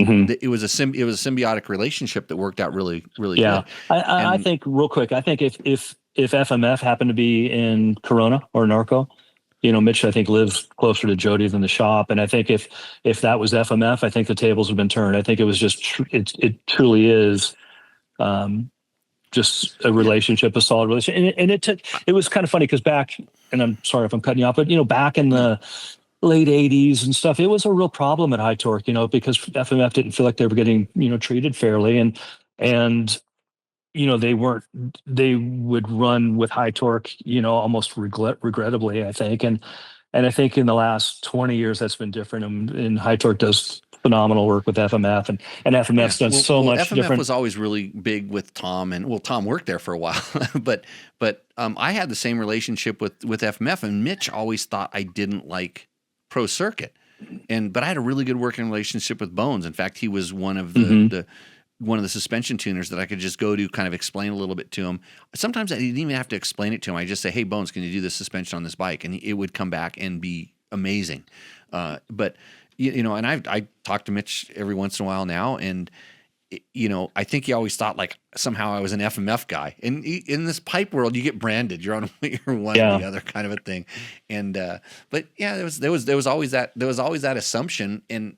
Mm-hmm. It was a symbiotic relationship that worked out really, really good. I think real quick, if FMF happened to be in Corona or Norco, Mitch, I think, lives closer to Jody than the shop. And I think if that was FMF, I think the tables have been turned. I think it was just, it truly is just a relationship, a solid relationship. And it was kind of funny because back, and I'm sorry if I'm cutting you off, but, back in the late 80s and stuff, it was a real problem at High Torque, because FMF didn't feel like they were getting, treated fairly. And they would run with High Torque, almost regrettably, I think. And I think in the last 20 years, that's been different. And High Torque does phenomenal work with FMF, and FMF's done so much FMF different. Was always really big with Tom, and Tom worked there for a while, but I had the same relationship with FMF, and Mitch always thought I didn't like Pro Circuit, but I had a really good working relationship with Bones. In fact, he was one of the one of the suspension tuners that I could just go to, kind of explain a little bit to him. Sometimes I didn't even have to explain it to him. I just say, "Hey, Bones, can you do this suspension on this bike?" And it would come back and be amazing. But and I talk to Mitch every once in a while now, and I think he always thought like somehow I was an FMF guy. And in this pipe world, you get branded. You're on one or the other, kind of a thing. And but yeah, there was always that assumption in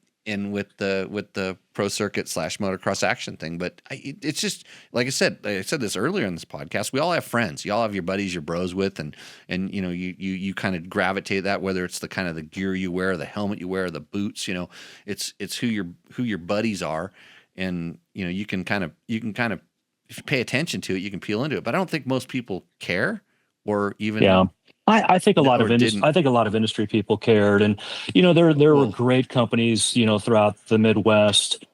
with the Pro Circuit / motocross action thing. But it's just like I said this earlier in this podcast. We all have friends. You all have your buddies, your bros with, and you kind of gravitate that, whether it's the kind of the gear you wear, the helmet you wear, the boots. It's who your buddies are, and you can kind of if you pay attention to it, you can peel into it. But I don't think most people care, or even I think a lot of industry people cared, and there were great companies throughout the Midwest,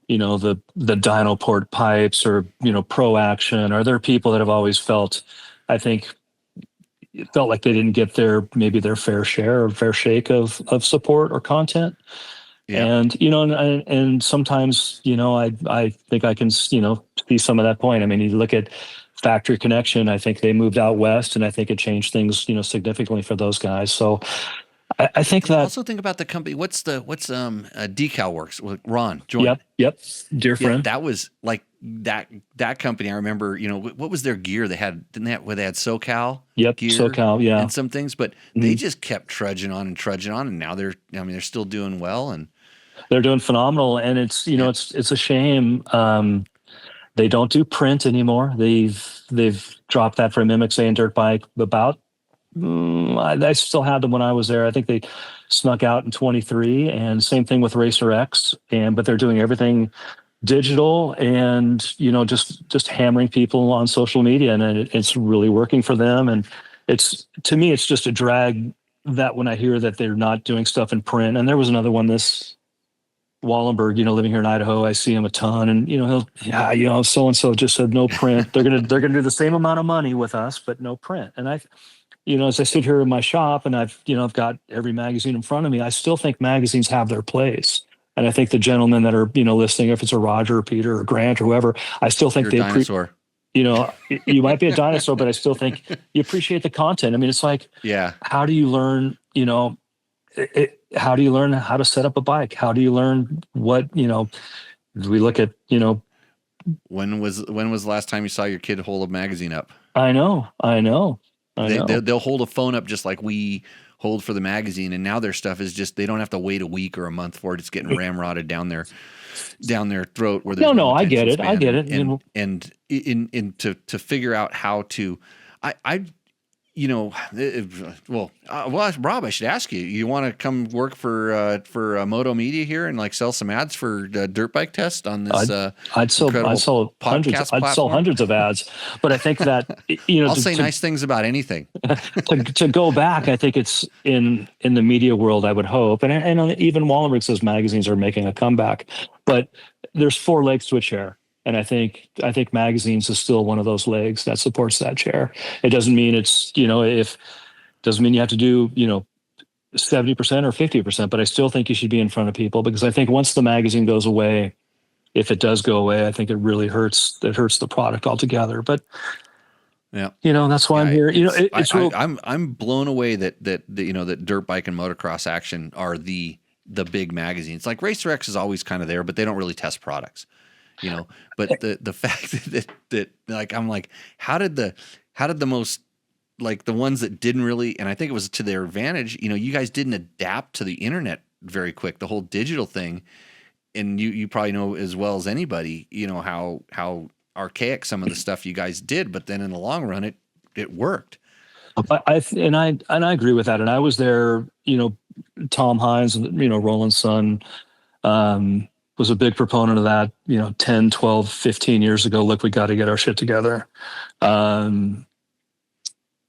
the Dynoport pipes, or Pro Action, or there are people that have always felt like they didn't get their fair share or fair shake of support or content. Yeah. And sometimes I think I can see some of that point. I mean, you look at Factory Connection, I think they moved out west, and I think it changed things, significantly for those guys. So I think that. Also think about the company. What's Decal Works with Ron joined? Yep. Dear friend. That was like that company. I remember, what was their gear? They had SoCal. Yep. Gear, SoCal. Yeah. And some things, but they just kept trudging on, and now they're still doing well, and they're doing phenomenal. And it's it's a shame. They don't do print anymore. They've dropped that from MXA and dirt bike. About I still had them when I was there. I think they snuck out in 23, and same thing with Racer X. But they're doing everything digital, and just hammering people on social media, and it's really working for them. And to me, it's just a drag that when I hear that they're not doing stuff in print. And there was another one, this Wallenberg, living here in Idaho, I see him a ton, and so and so just said no print. They're gonna do the same amount of money with us, but no print. And as I sit here in my shop and I've got every magazine in front of me, I still think magazines have their place. And I think the gentlemen that are, listening, if it's a Roger or Peter or Grant or whoever, I still think You're a dinosaur. you might be a dinosaur, but I still think you appreciate the content. I mean, it's like, Yeah. how do you learn, how do you learn how to set up a bike? How do you learn what, we look at, When was the last time you saw your kid hold a magazine up? I know. They'll hold a phone up just like we hold for the magazine, and now their stuff is just, they don't have to wait a week or a month for it. It's getting ramrodded down their throat. Where there's no, I get it. And to figure out how to, Rob, I should ask you. You want to come work for Moto Media here and like sell some ads for dirt bike test on this? I'd sell hundreds of ads, but I think that I'll say nice things about anything. to go back, I think it's in the media world. I would hope, and even Wallenberg says magazines are making a comeback, but there's 4 legs to a chair. And I think magazines is still one of those legs that supports that chair. It doesn't mean doesn't mean you have to do, 70% or 50%, but I still think you should be in front of people, because I think once the magazine goes away, if it does go away, I think it really hurts. It hurts the product altogether. But yeah, that's why I'm here. I'm blown away that Dirt Bike and Motocross Action are the big magazines. Like Racer X is always kind of there, but they don't really test products. But the fact that like, I'm like, how did the most, like, the ones that didn't really, and I think it was to their advantage, you guys didn't adapt to the internet very quick, the whole digital thing. And you probably know as well as anybody, how archaic some of the stuff you guys did, but then in the long run, it worked. I agree with that. And I was there, Tom Hines, Roland's son, was a big proponent of that, 10, 12, 15 years ago. Look, we got to get our shit together. Daryl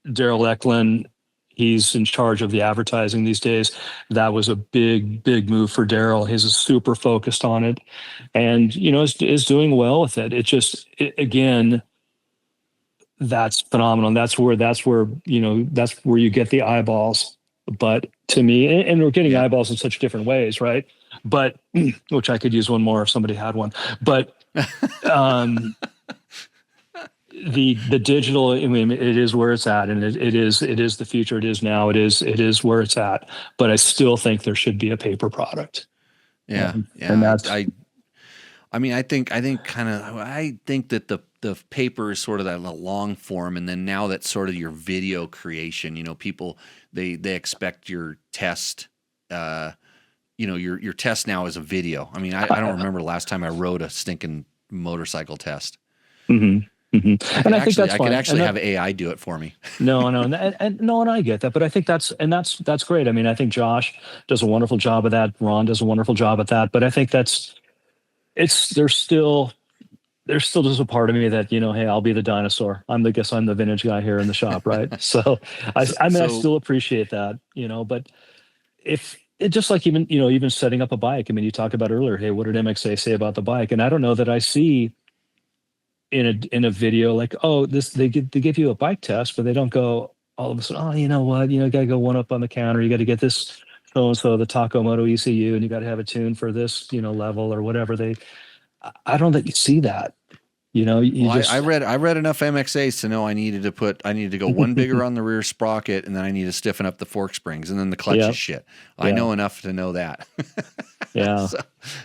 Eklund, he's in charge of the advertising these days. That was a big, big move for Daryl. He's super focused on it, and, is doing well with it. Again, that's phenomenal. That's where you get the eyeballs. But to me, and we're getting eyeballs in such different ways, right? But which I could use one more if somebody had one. But the digital, I mean, it is where it's at, and it is the future. It is now. It is where it's at. But I still think there should be a paper product. Yeah, and that's. I think that the paper is sort of that long form, and then now that's sort of your video creation. People they expect your test. Your test now is a video. I mean, I don't remember the last time I rode a stinking motorcycle test. Mm-hmm. Mm-hmm. And I think that's fine. I could actually have AI do it for me. No, and I get that, but I think that's great. I mean, I think Josh does a wonderful job of that. Ron does a wonderful job at that, but I think there's still just a part of me that, hey, I'll be the dinosaur. I'm the vintage guy here in the shop, right? So I still appreciate that, but if it just like even setting up a bike. I mean, you talked about earlier, hey, what did MXA say about the bike? And I don't know that I see in a video like, oh, they give you a bike test, but they don't go all of a sudden, oh, you know what, you got to go one up on the counter. You got to get this so the Takomoto ECU, and you got to have a tune for this, level or whatever. I don't think you see that. I read enough MXAs to know I needed to go one bigger on the rear sprocket, and then I need to stiffen up the fork springs, and then the clutch is shit. I know enough to know that. Yeah. So,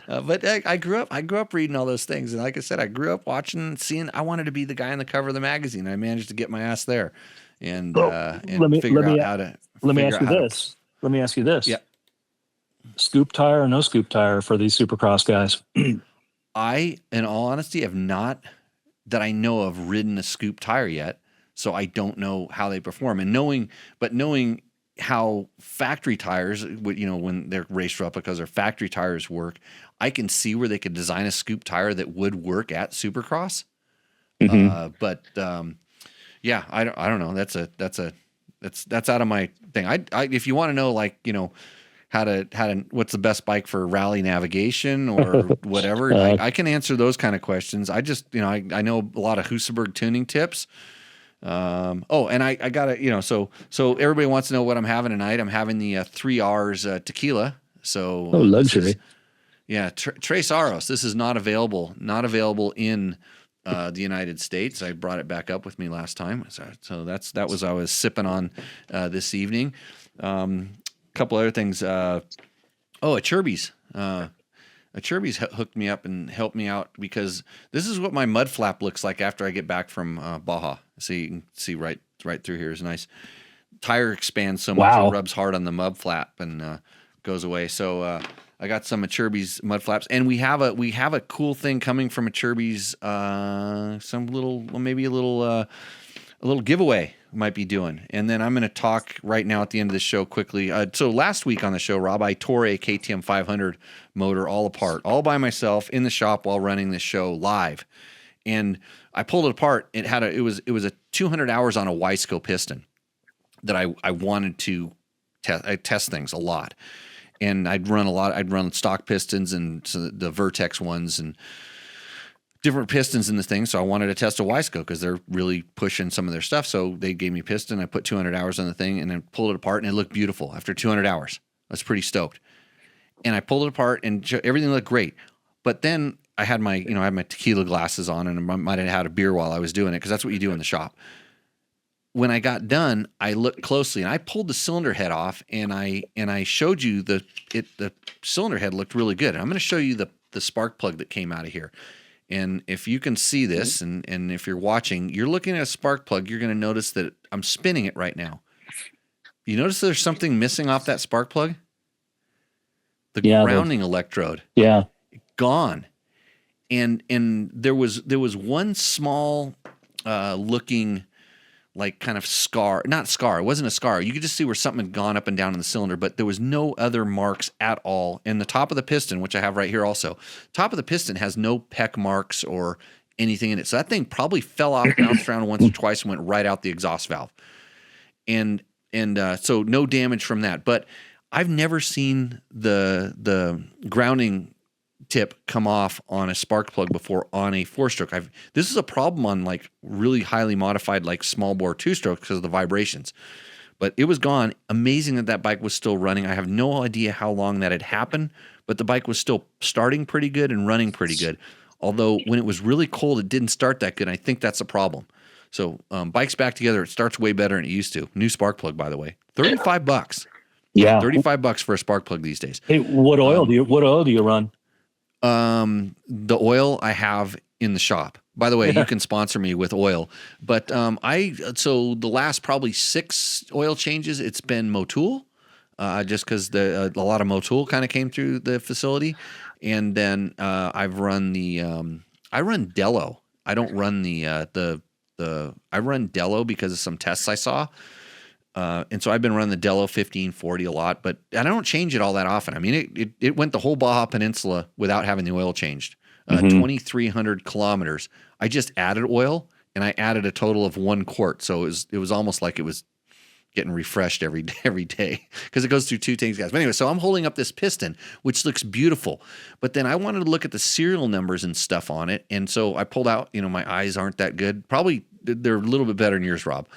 but I grew up reading all those things, and like I said, I grew up watching, seeing. I wanted to be the guy on the cover of the magazine. I managed to get my ass there, and figure out how to. Let me ask you this. Yeah. Scoop tire or no scoop tire for these Supercross guys? I, in all honesty, have not, that I know of, ridden a scoop tire yet, so I don't know how they perform. And knowing how factory tires, when they're race replicas or factory tires work, I can see where they could design a scoop tire that would work at Supercross. Mm-hmm. Yeah, I don't know. That's out of my thing. I if you want to know, like, how to what's the best bike for rally navigation or whatever, I can answer those kind of questions. I just, I know a lot of Husaberg tuning tips. And I got to, so everybody wants to know what I'm having tonight. I'm having the 3 R's tequila. So luxury. Tres Aros. This is not available in the United States. I brought it back up with me last time. So that was I was sipping on this evening. Couple other things. A Chirby's. A Chirby's hooked me up and helped me out because this is what my mud flap looks like after I get back from Baja. So you can see right through here is nice. Tire expands so much it rubs hard on the mud flap and goes away. So I got some Chirby's mud flaps, and we have a cool thing coming from Chirby's. Maybe a little giveaway we might be doing, and then I'm going to talk right now at the end of the show quickly. So last week on the show, Rob, I tore a KTM 500 motor all apart, all by myself in the shop while running this show live, and I pulled it apart. It was a 200 hours on a Huskys piston that I wanted to test. I test things a lot, and I'd run stock pistons and the Vertex ones and different pistons in this thing. So I wanted to test a Huskys because they're really pushing some of their stuff. So they gave me a piston. I put 200 hours on the thing and then pulled it apart, and it looked beautiful after 200 hours. I was pretty stoked. And I pulled it apart and everything looked great. But then I had my tequila glasses on, and I might have had a beer while I was doing it because that's what you do in the shop. When I got done, I looked closely and I pulled the cylinder head off, and I showed you the cylinder head looked really good. And I'm going to show you the spark plug that came out of here. And if you can see this, and if you're watching, you're looking at a spark plug, you're going to notice that I'm spinning it right now. You notice there's something missing off that spark plug? The grounding electrode. Yeah. Gone. And there was one small looking like kind of scar, not scar. It wasn't a scar. You could just see where something had gone up and down in the cylinder, but there was no other marks at all. And the top of the piston, which I have right here also, top of the piston has no peck marks or anything in it. So that thing probably fell off, bounced around once or twice, and went right out the exhaust valve. And so no damage from that. But I've never seen the grounding tip come off on a spark plug before on a 4-stroke. This is a problem on like really highly modified like small bore 2-stroke because of the vibrations. But it was gone. Amazing that bike was still running. I have no idea how long that had happened, but the bike was still starting pretty good and running pretty good. Although when it was really cold, it didn't start that good. I think that's a problem. So bike's back together. It starts way better than it used to. New spark plug, by the way. $35. Yeah. $35 for a spark plug these days. Hey, what oil do you run? The oil I have in the shop. By the way, you can sponsor me with oil. But so the last probably 6 oil changes, it's been Motul, just because a lot of Motul kind of came through the facility. And then I've run I run Dello. I don't run I run Dello because of some tests I saw. And so I've been running the Dello 1540 a lot, but I don't change it all that often. I mean, it went the whole Baja Peninsula without having the oil changed. 2,300 kilometers. I just added oil, and I added a total of 1 quart. So it was almost like it was getting refreshed every day because it goes through 2 tanks of gas. But anyway, so I'm holding up this piston, which looks beautiful. But then I wanted to look at the serial numbers and stuff on it, and so I pulled out. My eyes aren't that good. Probably they're a little bit better than yours, Rob.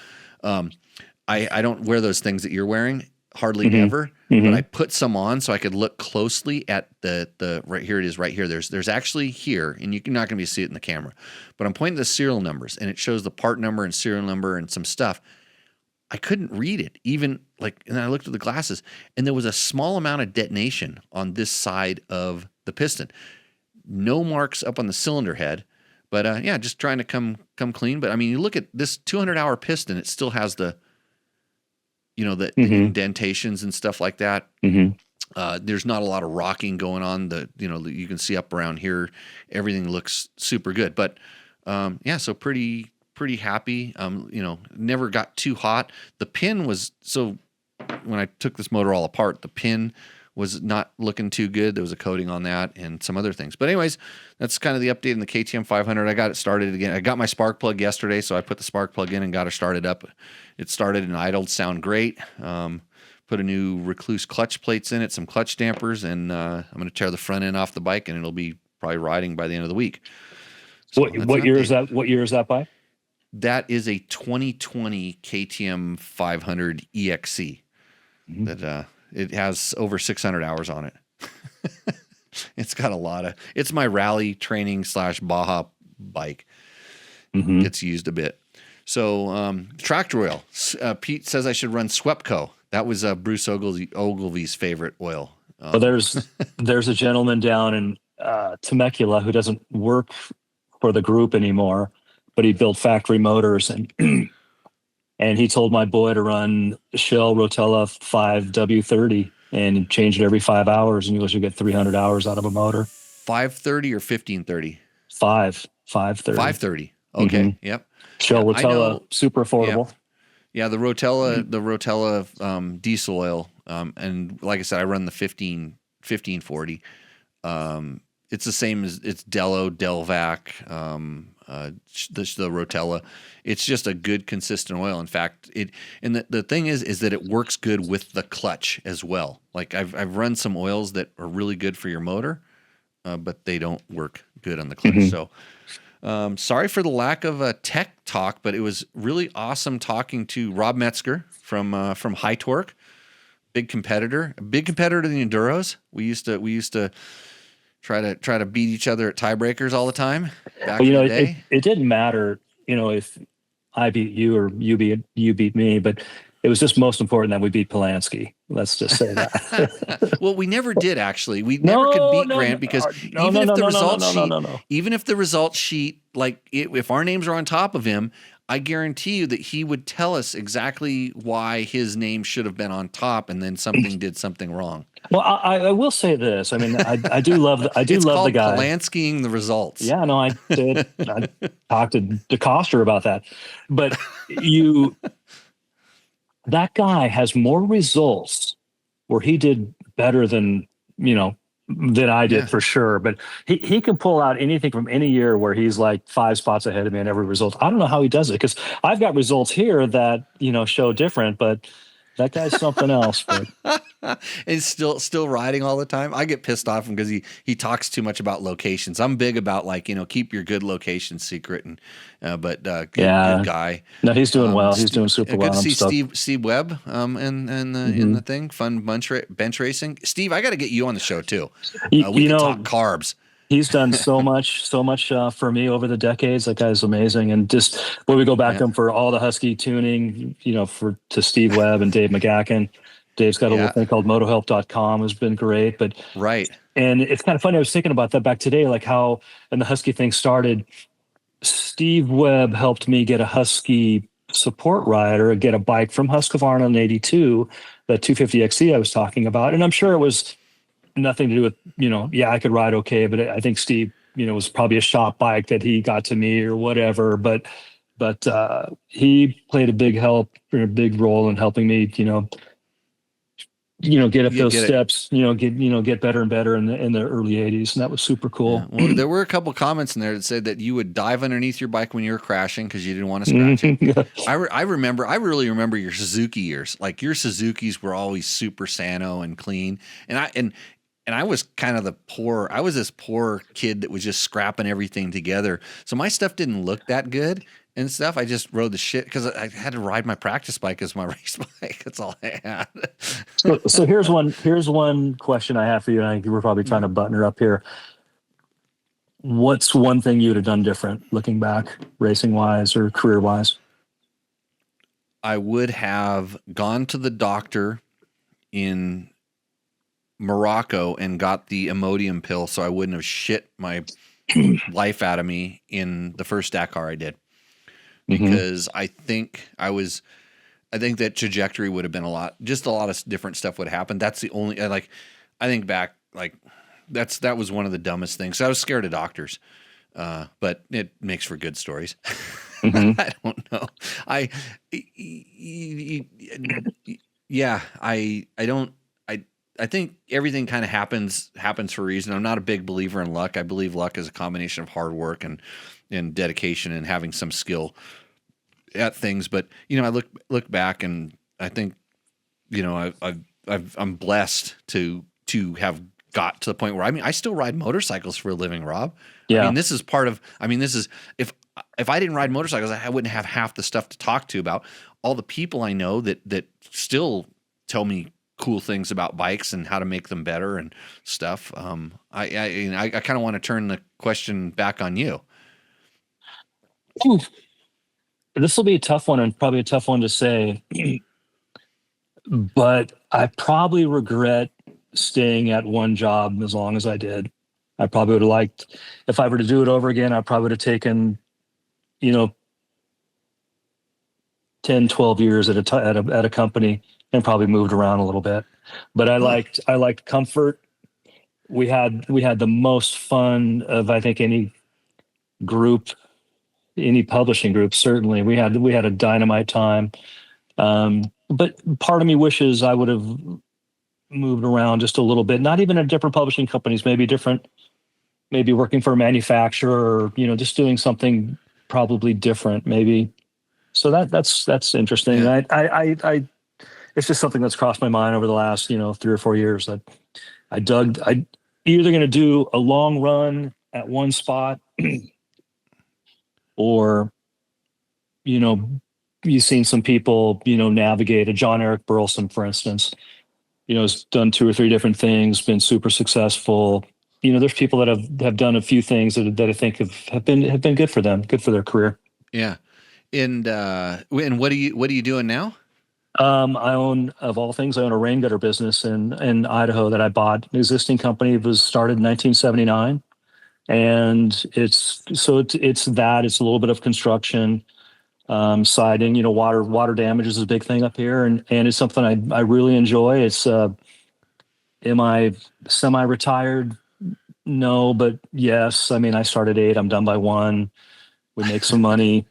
I don't wear those things that you're wearing, hardly ever, but I put some on so I could look closely at the right here. It is right here. There's actually here, and you're not going to see it in the camera, but I'm pointing to the serial numbers, and it shows the part number and serial number and some stuff. I couldn't read it and I looked at the glasses, and there was a small amount of detonation on this side of the piston. No marks up on the cylinder head, but just trying to come clean. But I mean, you look at this 200-hour piston, it still has the indentations and stuff like that. There's not a lot of rocking going on. You can see up around here, everything looks super good. But so pretty happy. Never got too hot. The pin was when I took this motor all apart, the pin was not looking too good. There was a coating on that and some other things. But anyways, that's kind of the update in the KTM 500. I got it started again. I got my spark plug yesterday, so I put the spark plug in and got it started up. It started and idled, sound great. Put a new Recluse clutch plates in it, some clutch dampers, and I'm going to tear the front end off the bike, and it'll be probably riding by the end of the week. So what year is that? What year is that by? That is a 2020 KTM 500 EXC that it has over 600 hours on it. It's got a lot of. It's my rally training / Baja bike. Gets used a bit. So tractor oil. Pete says I should run Swepco. That was Bruce Ogilvy's favorite oil. Well, there's a gentleman down in Temecula who doesn't work for the group anymore, but he built factory motors, and and he told my boy to run Shell Rotella 5W30 and change it every 5 hours, and you'll get 300 hours out of a motor. 530 or 1530? 530. 530. Okay. Yep. Shell Rotella, super affordable. Yeah, the Rotella diesel oil, and like I said, I run the 1540. It's the same as it's Delvac, the Rotella. It's just a good, consistent oil. In fact, the thing is that it works good with the clutch as well. Like I've run some oils that are really good for your motor, but they don't work good on the clutch. So. Sorry for the lack of tech talk, but it was really awesome talking to Robb Mesecher from High Torque, big competitor to the enduros. We used to try to beat each other at tiebreakers all the time back in the day. It didn't matter, if I beat you or you beat me, but it was just most important that we beat Polanski. Let's just say that. Well, we never did, actually. We never could beat Grant because even if the results sheet, like if our names are on top of him, I guarantee you that he would tell us exactly why his name should have been on top, and then something did something wrong. Well, I will say this. I mean, I do love the guy. It's called Polanskiing the results. Yeah, no, I did. I talked to DeCoster about that, but that guy has more results where he did better than I did for sure. But he can pull out anything from any year where he's like 5 spots ahead of me in every result. I don't know how he does it, because I've got results here that show different, but that guy's something else. But. And still riding all the time. I get pissed off because he talks too much about locations. I'm big about keep your good location secret, and good guy. No, he's doing well. He's doing super well. Good to see Steve Webb in the thing. Fun bench racing. Steve, I got to get you on the show too. We can talk carbs. He's done so much for me over the decades. That guy's amazing. And just when we go back to him for all the Husky tuning, to Steve Webb and Dave McGacken. Dave's got a little thing called motohelp.com, has been great. But and it's kind of funny. I was thinking about that back today, like how, and the Husky thing started, Steve Webb helped me get a Husky support rider, get a bike from Husqvarna in 82, the 250 XC I was talking about. And I'm sure it was nothing to do with, I could ride okay, but I think Steve, was probably a shop bike that he got to me or whatever. But he played a big role in helping me, get up those steps, get better and better in the early 80s. And that was super cool. Yeah. Well, there were a couple comments in there that said that you would dive underneath your bike when you were crashing because you didn't want to scratch it. I really remember your Suzuki years. Like your Suzukis were always super sano and clean. And I was kind of this poor kid that was just scrapping everything together. So my stuff didn't look that good and stuff. I just rode the shit because I had to ride my practice bike as my race bike. That's all I had. So here's one question I have for you. And I think we're probably trying to button her up here. What's one thing you would have done different looking back, racing wise or career wise? I would have gone to the doctor in Morocco and got the Imodium pill so I wouldn't have shit my life out of me in the first Dakar I did. Because I think that trajectory would have been a lot of different stuff would have happened. That's the only, I think back, that was one of the dumbest things. I was scared of doctors, but it makes for good stories. I don't know. I think everything kind of happens for a reason. I'm not a big believer in luck. I believe luck is a combination of hard work and dedication and having some skill at things. But I look back and I think I'm blessed to have got to the point where I still ride motorcycles for a living, Rob. Yeah. This is if I didn't ride motorcycles, I wouldn't have half the stuff to talk to about all the people I know that still tell me cool things about bikes and how to make them better and stuff. I kind of want to turn the question back on you. Ooh, this will be a tough one and probably a tough one to say, but I probably regret staying at one job as long as I did. I probably would have liked, if I were to do it over again, I probably would have taken, 10, 12 years at a company and probably moved around a little bit. But I liked comfort. We had the most fun of, I think, group, any publishing group. Certainly, we had a dynamite time. But part of me wishes I would have moved around just a little bit. Not even at different publishing companies, maybe working for a manufacturer, or just doing something probably different, maybe. So that's interesting. Yeah. I it's just something that's crossed my mind over the last 3 or 4 years, that I either going to do a long run at one spot, or you've seen some people navigate. A John Eric Burleson, for instance, has done 2 or 3 different things, been super successful. There's people that have done a few things that I think have been good for them, good for their career. Yeah. And what are you doing now? I own, of all things, a rain gutter business in Idaho that I bought. An existing company. It was started in 1979, and it's that. It's a little bit of construction, siding. Water damage is a big thing up here, and it's something I really enjoy. It's am I semi-retired? No, but yes. I mean, I start at 8. I'm done by 1. We make some money.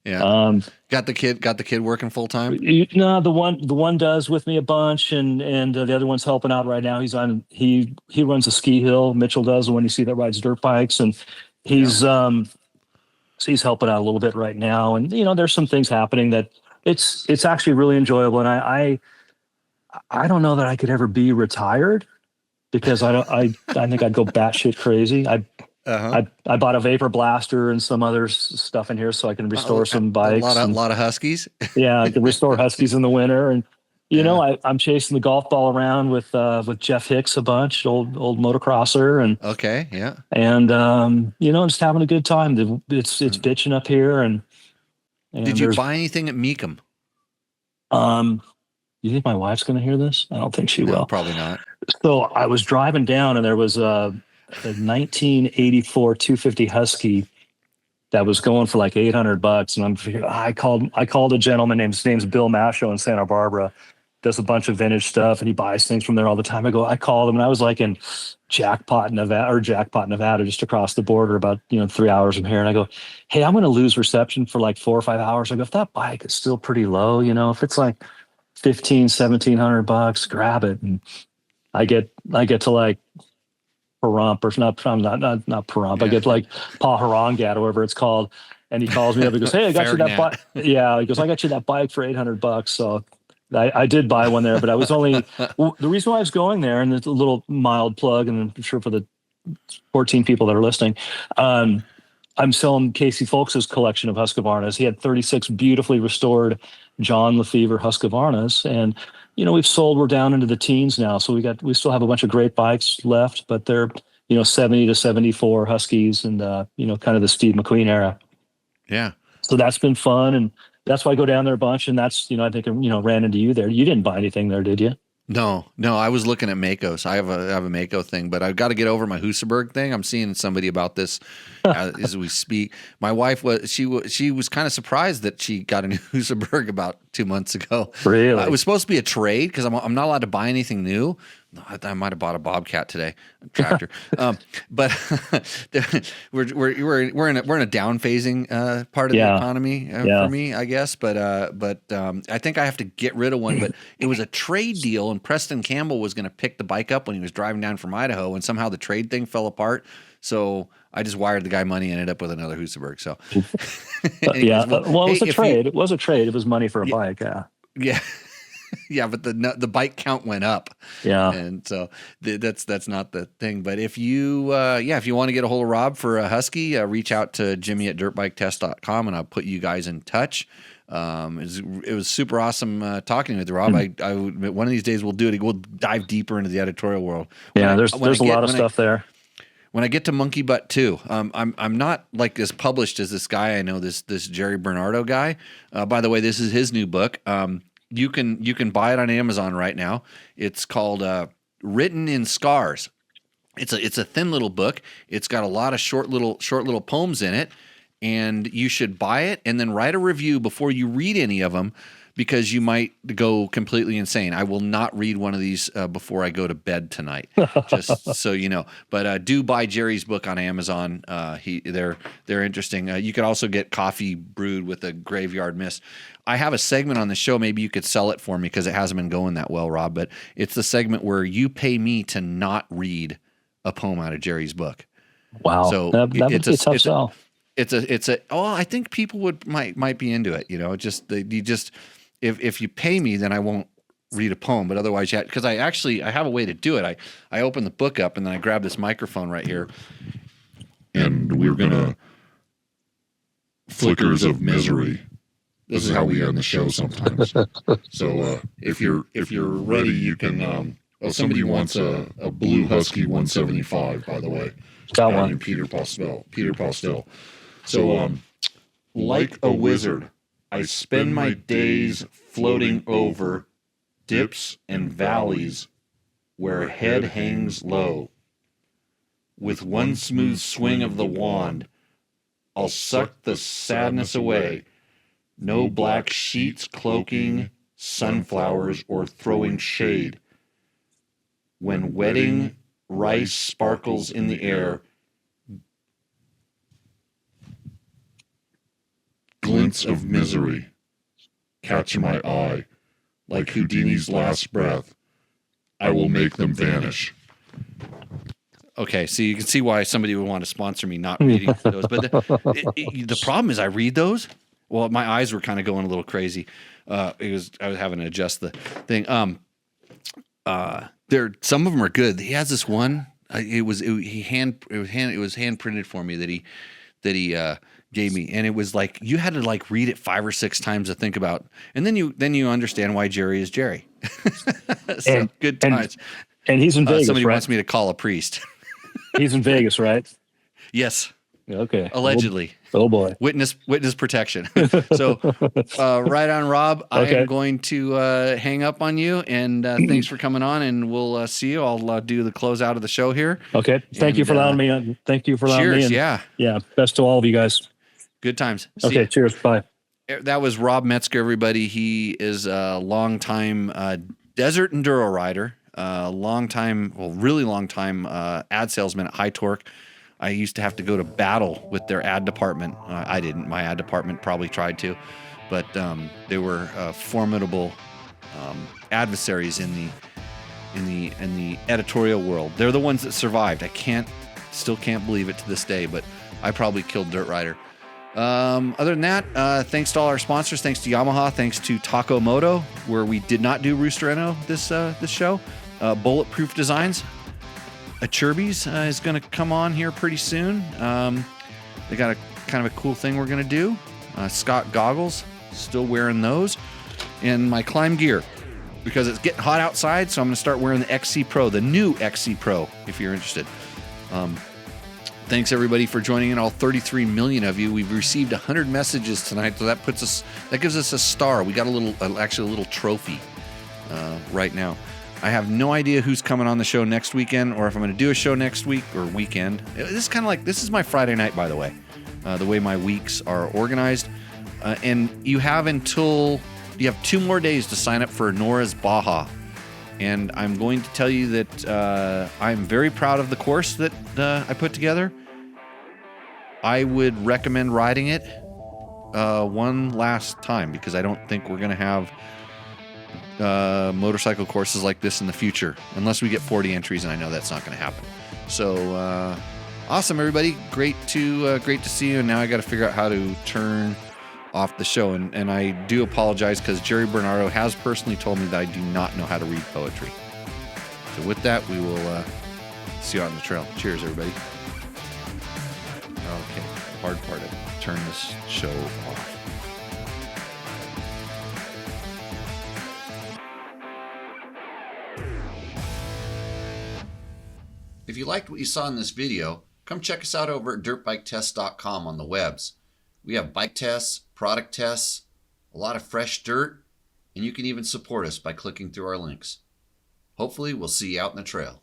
Yeah. Got the kid working full time? No, the one does with me a bunch, and the other one's helping out right now. He runs a ski hill. Mitchell does, the one you see that rides dirt bikes, and he's so he's helping out a little bit right now. And there's some things happening that it's actually really enjoyable. And I don't know that I could ever be retired, because I think I'd go batshit crazy. I bought a vapor blaster and some other stuff in here so I can restore some bikes. A lot of Huskies. Yeah, I can restore Huskies in the winter, and I'm chasing the golf ball around with Jeff Hicks a bunch, old motocrosser, and okay, yeah, and just having a good time. It's bitching up here, and did you buy anything at Meekum? You think my wife's going to hear this? I don't think she will. Probably not. So I was driving down, and there was a 1984 250 Husky that was going for like $800, and I called a gentleman his name's Bill Masho in Santa Barbara, does a bunch of vintage stuff, and he buys things from there all the time. I called him, and I was like in Jackpot, Nevada, just across the border, about 3 hours from here. And I go, hey, I'm going to lose reception for like 4 or 5 hours. I go, if that bike is still pretty low, if it's like $1,500-$1,700, grab it. And I get to like Pahrump, or not Pahrump. Yeah. I get like Paharangat, or whatever it's called. And he calls me up. He goes, hey, I got you that bike. Yeah. He goes, I got you that bike for $800. So I did buy one there, but I was only, the reason why I was going there, and it's a little mild plug, and I'm sure for the 14 people that are listening, I'm selling Casey Folks's collection of Husqvarnas. He had 36 beautifully restored John Lefevre Husqvarnas, and we're down into the teens now, so we still have a bunch of great bikes left, but they're 70 to 74 Huskies, and kind of the Steve McQueen era. Yeah. So that's been fun, and that's why I go down there a bunch, and that's I think ran into you there. You didn't buy anything there, did you? No, I was looking at Makos. I have a Mako thing, but I've got to get over my Husaberg thing. I'm seeing somebody about this as we speak. My wife she was kind of surprised that she got a new Husaberg about 2 months ago. Really? It was supposed to be a trade, because I'm not allowed to buy anything new. I might have bought a Bobcat today, a tractor. But we're in a down phasing part of the economy for me, I guess. But I think I have to get rid of one. But it was a trade deal, and Preston Campbell was going to pick the bike up when he was driving down from Idaho, and somehow the trade thing fell apart. So I just wired the guy money and ended up with another Husaberg. So it was a trade. It was a trade. It was money for a bike. Yeah. Yeah. Yeah, but the bike count went up. Yeah. And so that's not the thing. But if you if you want to get a hold of Rob for a Husky, reach out to Jimmy at dirtbiketest.com and I'll put you guys in touch. It was super awesome talking with Rob. I one of these days we'll do it. We'll dive deeper into the editorial world. There's a lot of stuff there. When I get to Monkey Butt 2, I'm not like as published as this guy I know, this Jerry Bernardo guy. By the way, this is his new book. You can buy it on Amazon right now. It's called Written in Scars. It's a thin little book. It's got a lot of short little poems in it, and you should buy it and then write a review before you read any of them, because you might go completely insane. I will not read one of these before I go to bed tonight, just so you know. But do buy Jerry's book on Amazon. They're interesting. You could also get Coffee Brewed with a Graveyard Mist. I have a segment on the show. Maybe you could sell it for me because it hasn't been going that well, Rob. But it's the segment where you pay me to not read a poem out of Jerry's book. Wow, so that would be a tough sell. I think people might be into it. If you pay me, then I won't read a poem. But otherwise, because I have a way to do it. I open the book up and then I grab this microphone right here, and we're gonna flickers of misery. This is how we end the show sometimes. So if you're ready, you can. Somebody wants a blue Husky 175, by the way. Got one. And Peter Postel. So like a wizard, I spend my days floating over dips and valleys where head hangs low. With one smooth swing of the wand, I'll suck the sadness away. No black sheets cloaking sunflowers or throwing shade. When wedding rice sparkles in the air, glints of misery catch my eye. Like Houdini's last breath, I will make them vanish. Okay, so you can see why somebody would want to sponsor me not reading those. But the problem is I read those. Well, my eyes were kind of going a little crazy. I was having to adjust the thing. Some of them are good. He has this one. It was hand printed for me that he gave me, and it was like you had to like read it 5 or 6 times to think about, and then you understand why Jerry is Jerry. So good times. And he's in Vegas. Somebody right? wants me to call a priest. He's in Vegas, right? Yes. Okay. Allegedly. Oh boy. Witness protection. So right on, Rob. Okay. I am going to hang up on you, and thanks for coming on, and we'll see you. I'll do the close out of the show here. Okay. Thank you for allowing me. Thank you for allowing me. Cheers. And, yeah. Best to all of you guys. Good times. See Okay. ya. Cheers. Bye. That was Robb Mesecher, everybody. He is a longtime desert enduro rider, really long time ad salesman at High Torque. I used to have to go to battle with their ad department. I didn't. My ad department probably tried to, but they were formidable adversaries in the editorial world. They're the ones that survived. I still can't believe it to this day, but I probably killed Dirt Rider. Other than that, thanks to all our sponsors. Thanks to Yamaha. Thanks to Taco Moto, where we did not do Roostereno this show. Bulletproof Designs. Chirby's is going to come on here pretty soon. They got a kind of a cool thing we're going to do. Scott Goggles, still wearing those. And my climb gear, because it's getting hot outside, so I'm going to start wearing the XC Pro, the new XC Pro, if you're interested. Thanks everybody for joining in, all 33 million of you. We've received 100 messages tonight, so that gives us a star. We got a little trophy right now. I have no idea who's coming on the show next weekend, or if I'm going to do a show next week or weekend. This is my Friday night, by the way, the way my weeks are organized. And you have 2 more days to sign up for Nora's Baja. And I'm going to tell you that I'm very proud of the course that I put together. I would recommend riding it one last time, because I don't think we're going to have motorcycle courses like this in the future, unless we get 40 entries, and I know that's not going to happen. So awesome, everybody! Great to see you. And now I got to figure out how to turn off the show. And I do apologize because Jerry Bernardo has personally told me that I do not know how to read poetry. So with that, we will see you out on the trail. Cheers, everybody. Okay, the hard part of turn this show off. If you liked what you saw in this video, come check us out over at dirtbiketest.com on the webs. We have bike tests, product tests, a lot of fresh dirt, and you can even support us by clicking through our links. Hopefully, we'll see you out in the trail.